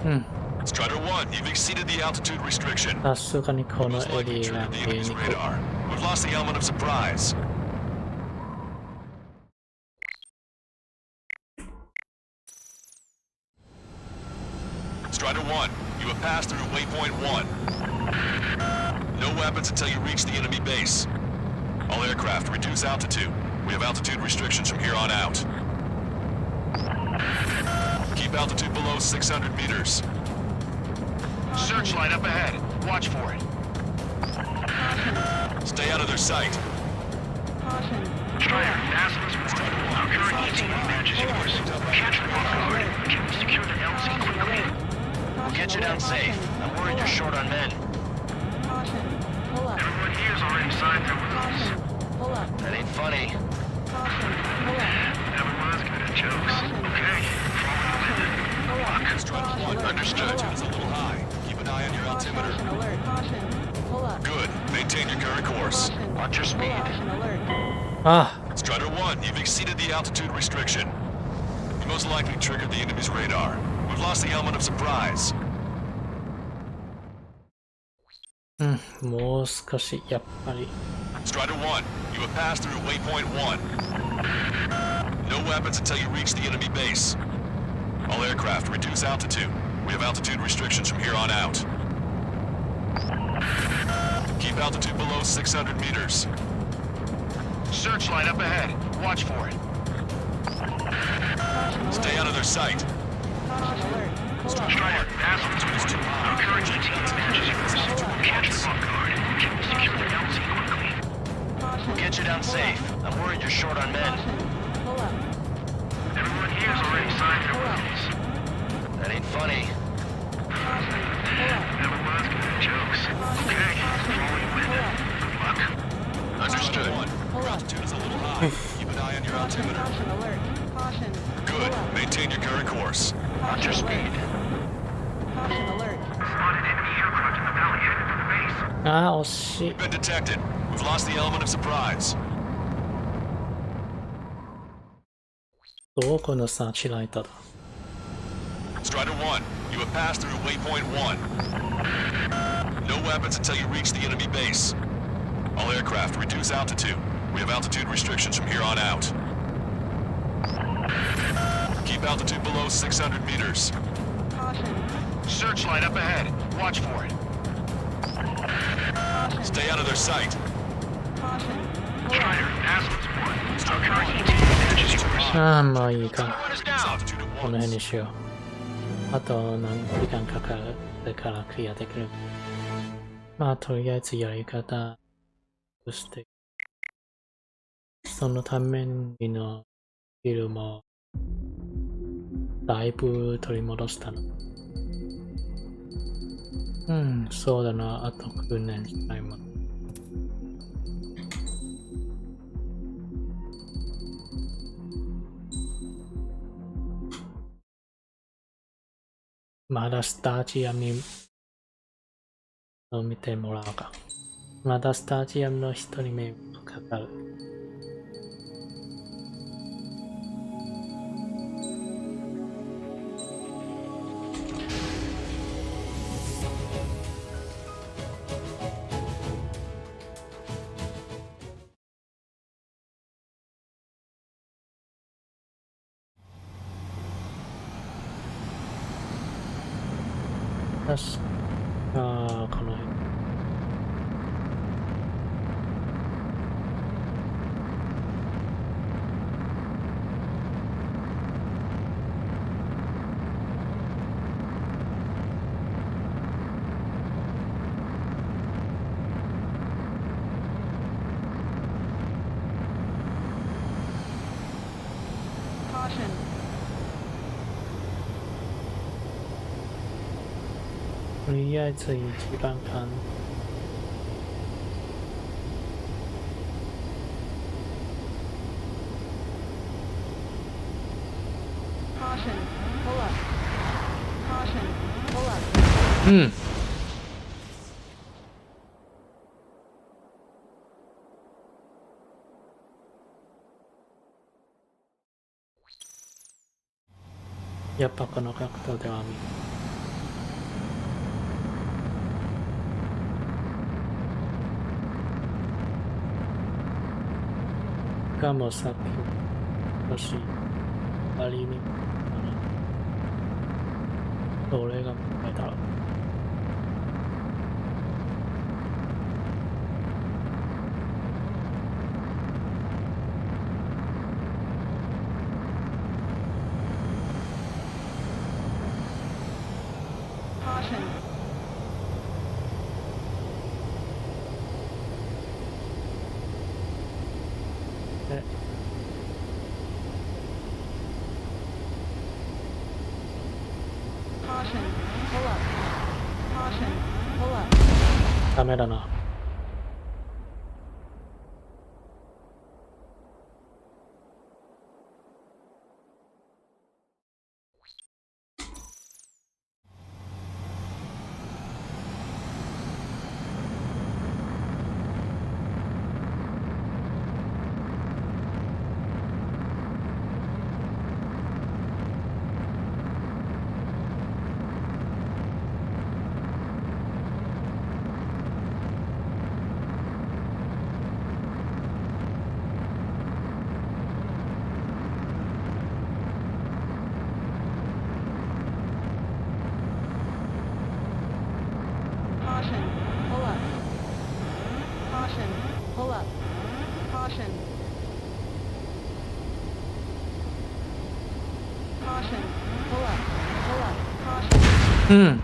うん。 Strider 1, you've exceeded the altitude restriction. さすがにこの Most エ likely リアが triggered the 見え enemy's にくい。 radar. We've lost the element of surprise. Strider 1, you have passed through waypoint 1. No weapons until you reach the enemy base. All aircraft, reduce altitude. We have altitude restrictions from here on out. Keep altitude below 600 meters. Searchlight up ahead. Watch for it. Stay out of their sight. Strider, Aslan's Strider 1. Our current ETA matches yours. Catch them off guard. Can we secure the LZ quickly? We'll get you down safe. I'm worried you're short on men. Everyone here's already signed their wills. That ain't funny. Everyone's good at jokes. Okay. Good luck. Strider 1, understood. Altitude is a little high. Keep an eye on your altimeter. Good. Maintain your current course. Watch your speed. Strider 1, you've exceeded the altitude restriction. You most likely triggered the enemy's radar. We've lost the element of surprise. もう少しやっぱり Strider 1, you have passed through waypoint 1. No weapons until you reach the enemy base. All aircraft, reduce altitude. We have altitude restrictions from here on out. Keep altitude below 600 meters. Searchlight up ahead. Watch for it. Stay out of their sight. Strider, Aslan's too high. Our current ETA matches yours. Catch them off guard. Can we secure the LZ quickly? We'll get you down safe. I'm worried you're short on men. Everyone here's already signed their wills. That ain't funny. Everyone's good at jokes. Okay. Follow you in. Good luck. Understood. Your altitude is a little high. Keep an eye on your altimeter. Good. Maintain your current course. Watch your speed. Spotted enemy aircraft in the valley headed for the base. あー惜しい You've been detected. We've lost the element of surprise. どこのサーチライトだ Strider 1, you have passed through waypoint 1. No weapons until you reach the enemy base. All aircraft, reduce altitude. We have altitude restrictions from here on out. Keep altitude below 600 meters. Searchlight up ahead. Watch for it. Stay out of their sight. Strider, Aslan's 1. Our current ETA matches yours. ああまあいいか Run us Reduce down. altitude to この 1. 辺にしようあと何時間かかるからクリアできるまあとりあえずやり方としてそのためにのフィルもだいぶ取り戻したのそうだなあと9年したいものまだスタジアムを見てもらおうか。まだスタジアムの一人目かかる。確かこの辺とりあえず一番簡やっぱこの角度では見るかもさっき少しありみどれが問題だろう。ダメだな。うん。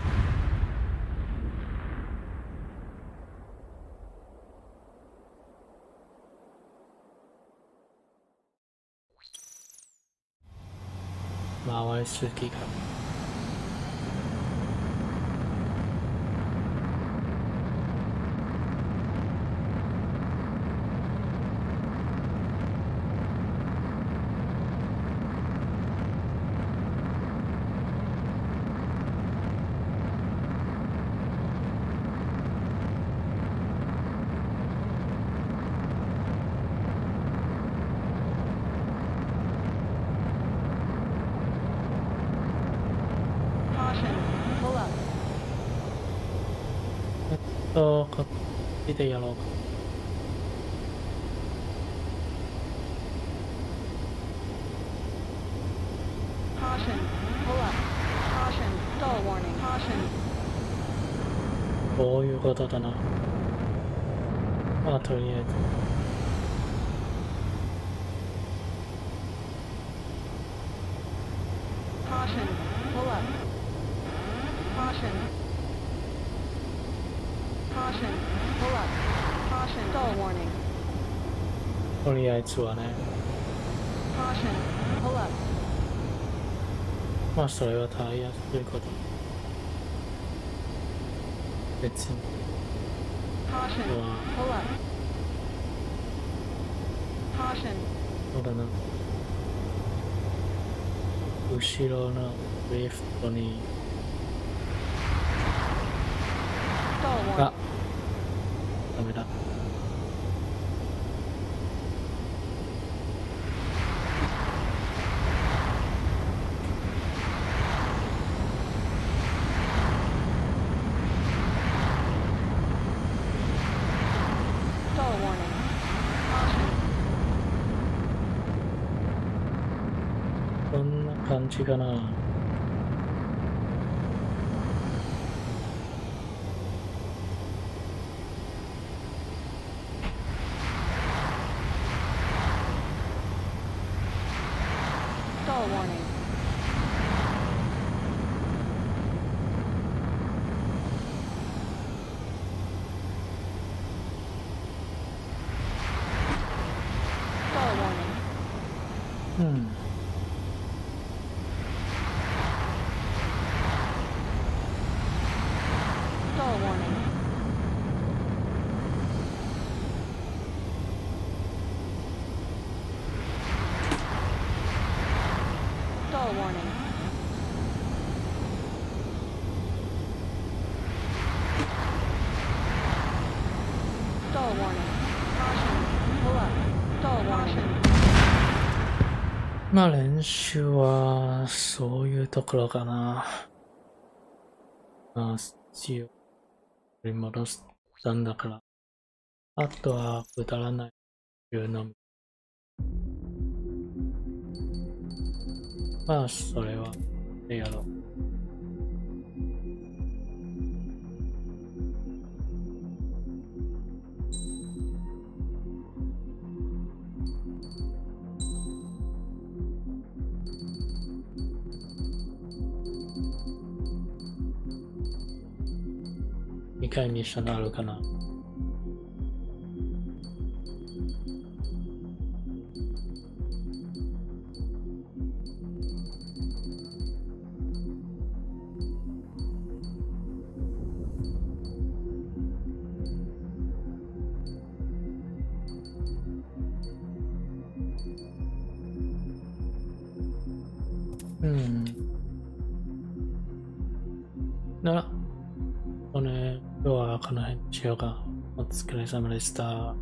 回りすぎが。こっちでやろうか。こういうことだな。まあとりあえず。とりあえずはね。まあそれはタイヤということ。別に。そうだな。後ろのリフトに。あ、ダメだ。こんな感じかな。うん。まあ練習はそういうところかな。まあ、土を取り戻したんだから。あとはくだらないいうのみ。まあそれはやろう。回ミッションあるかな。なら、今日はこの辺にしようか。お疲れ様でした。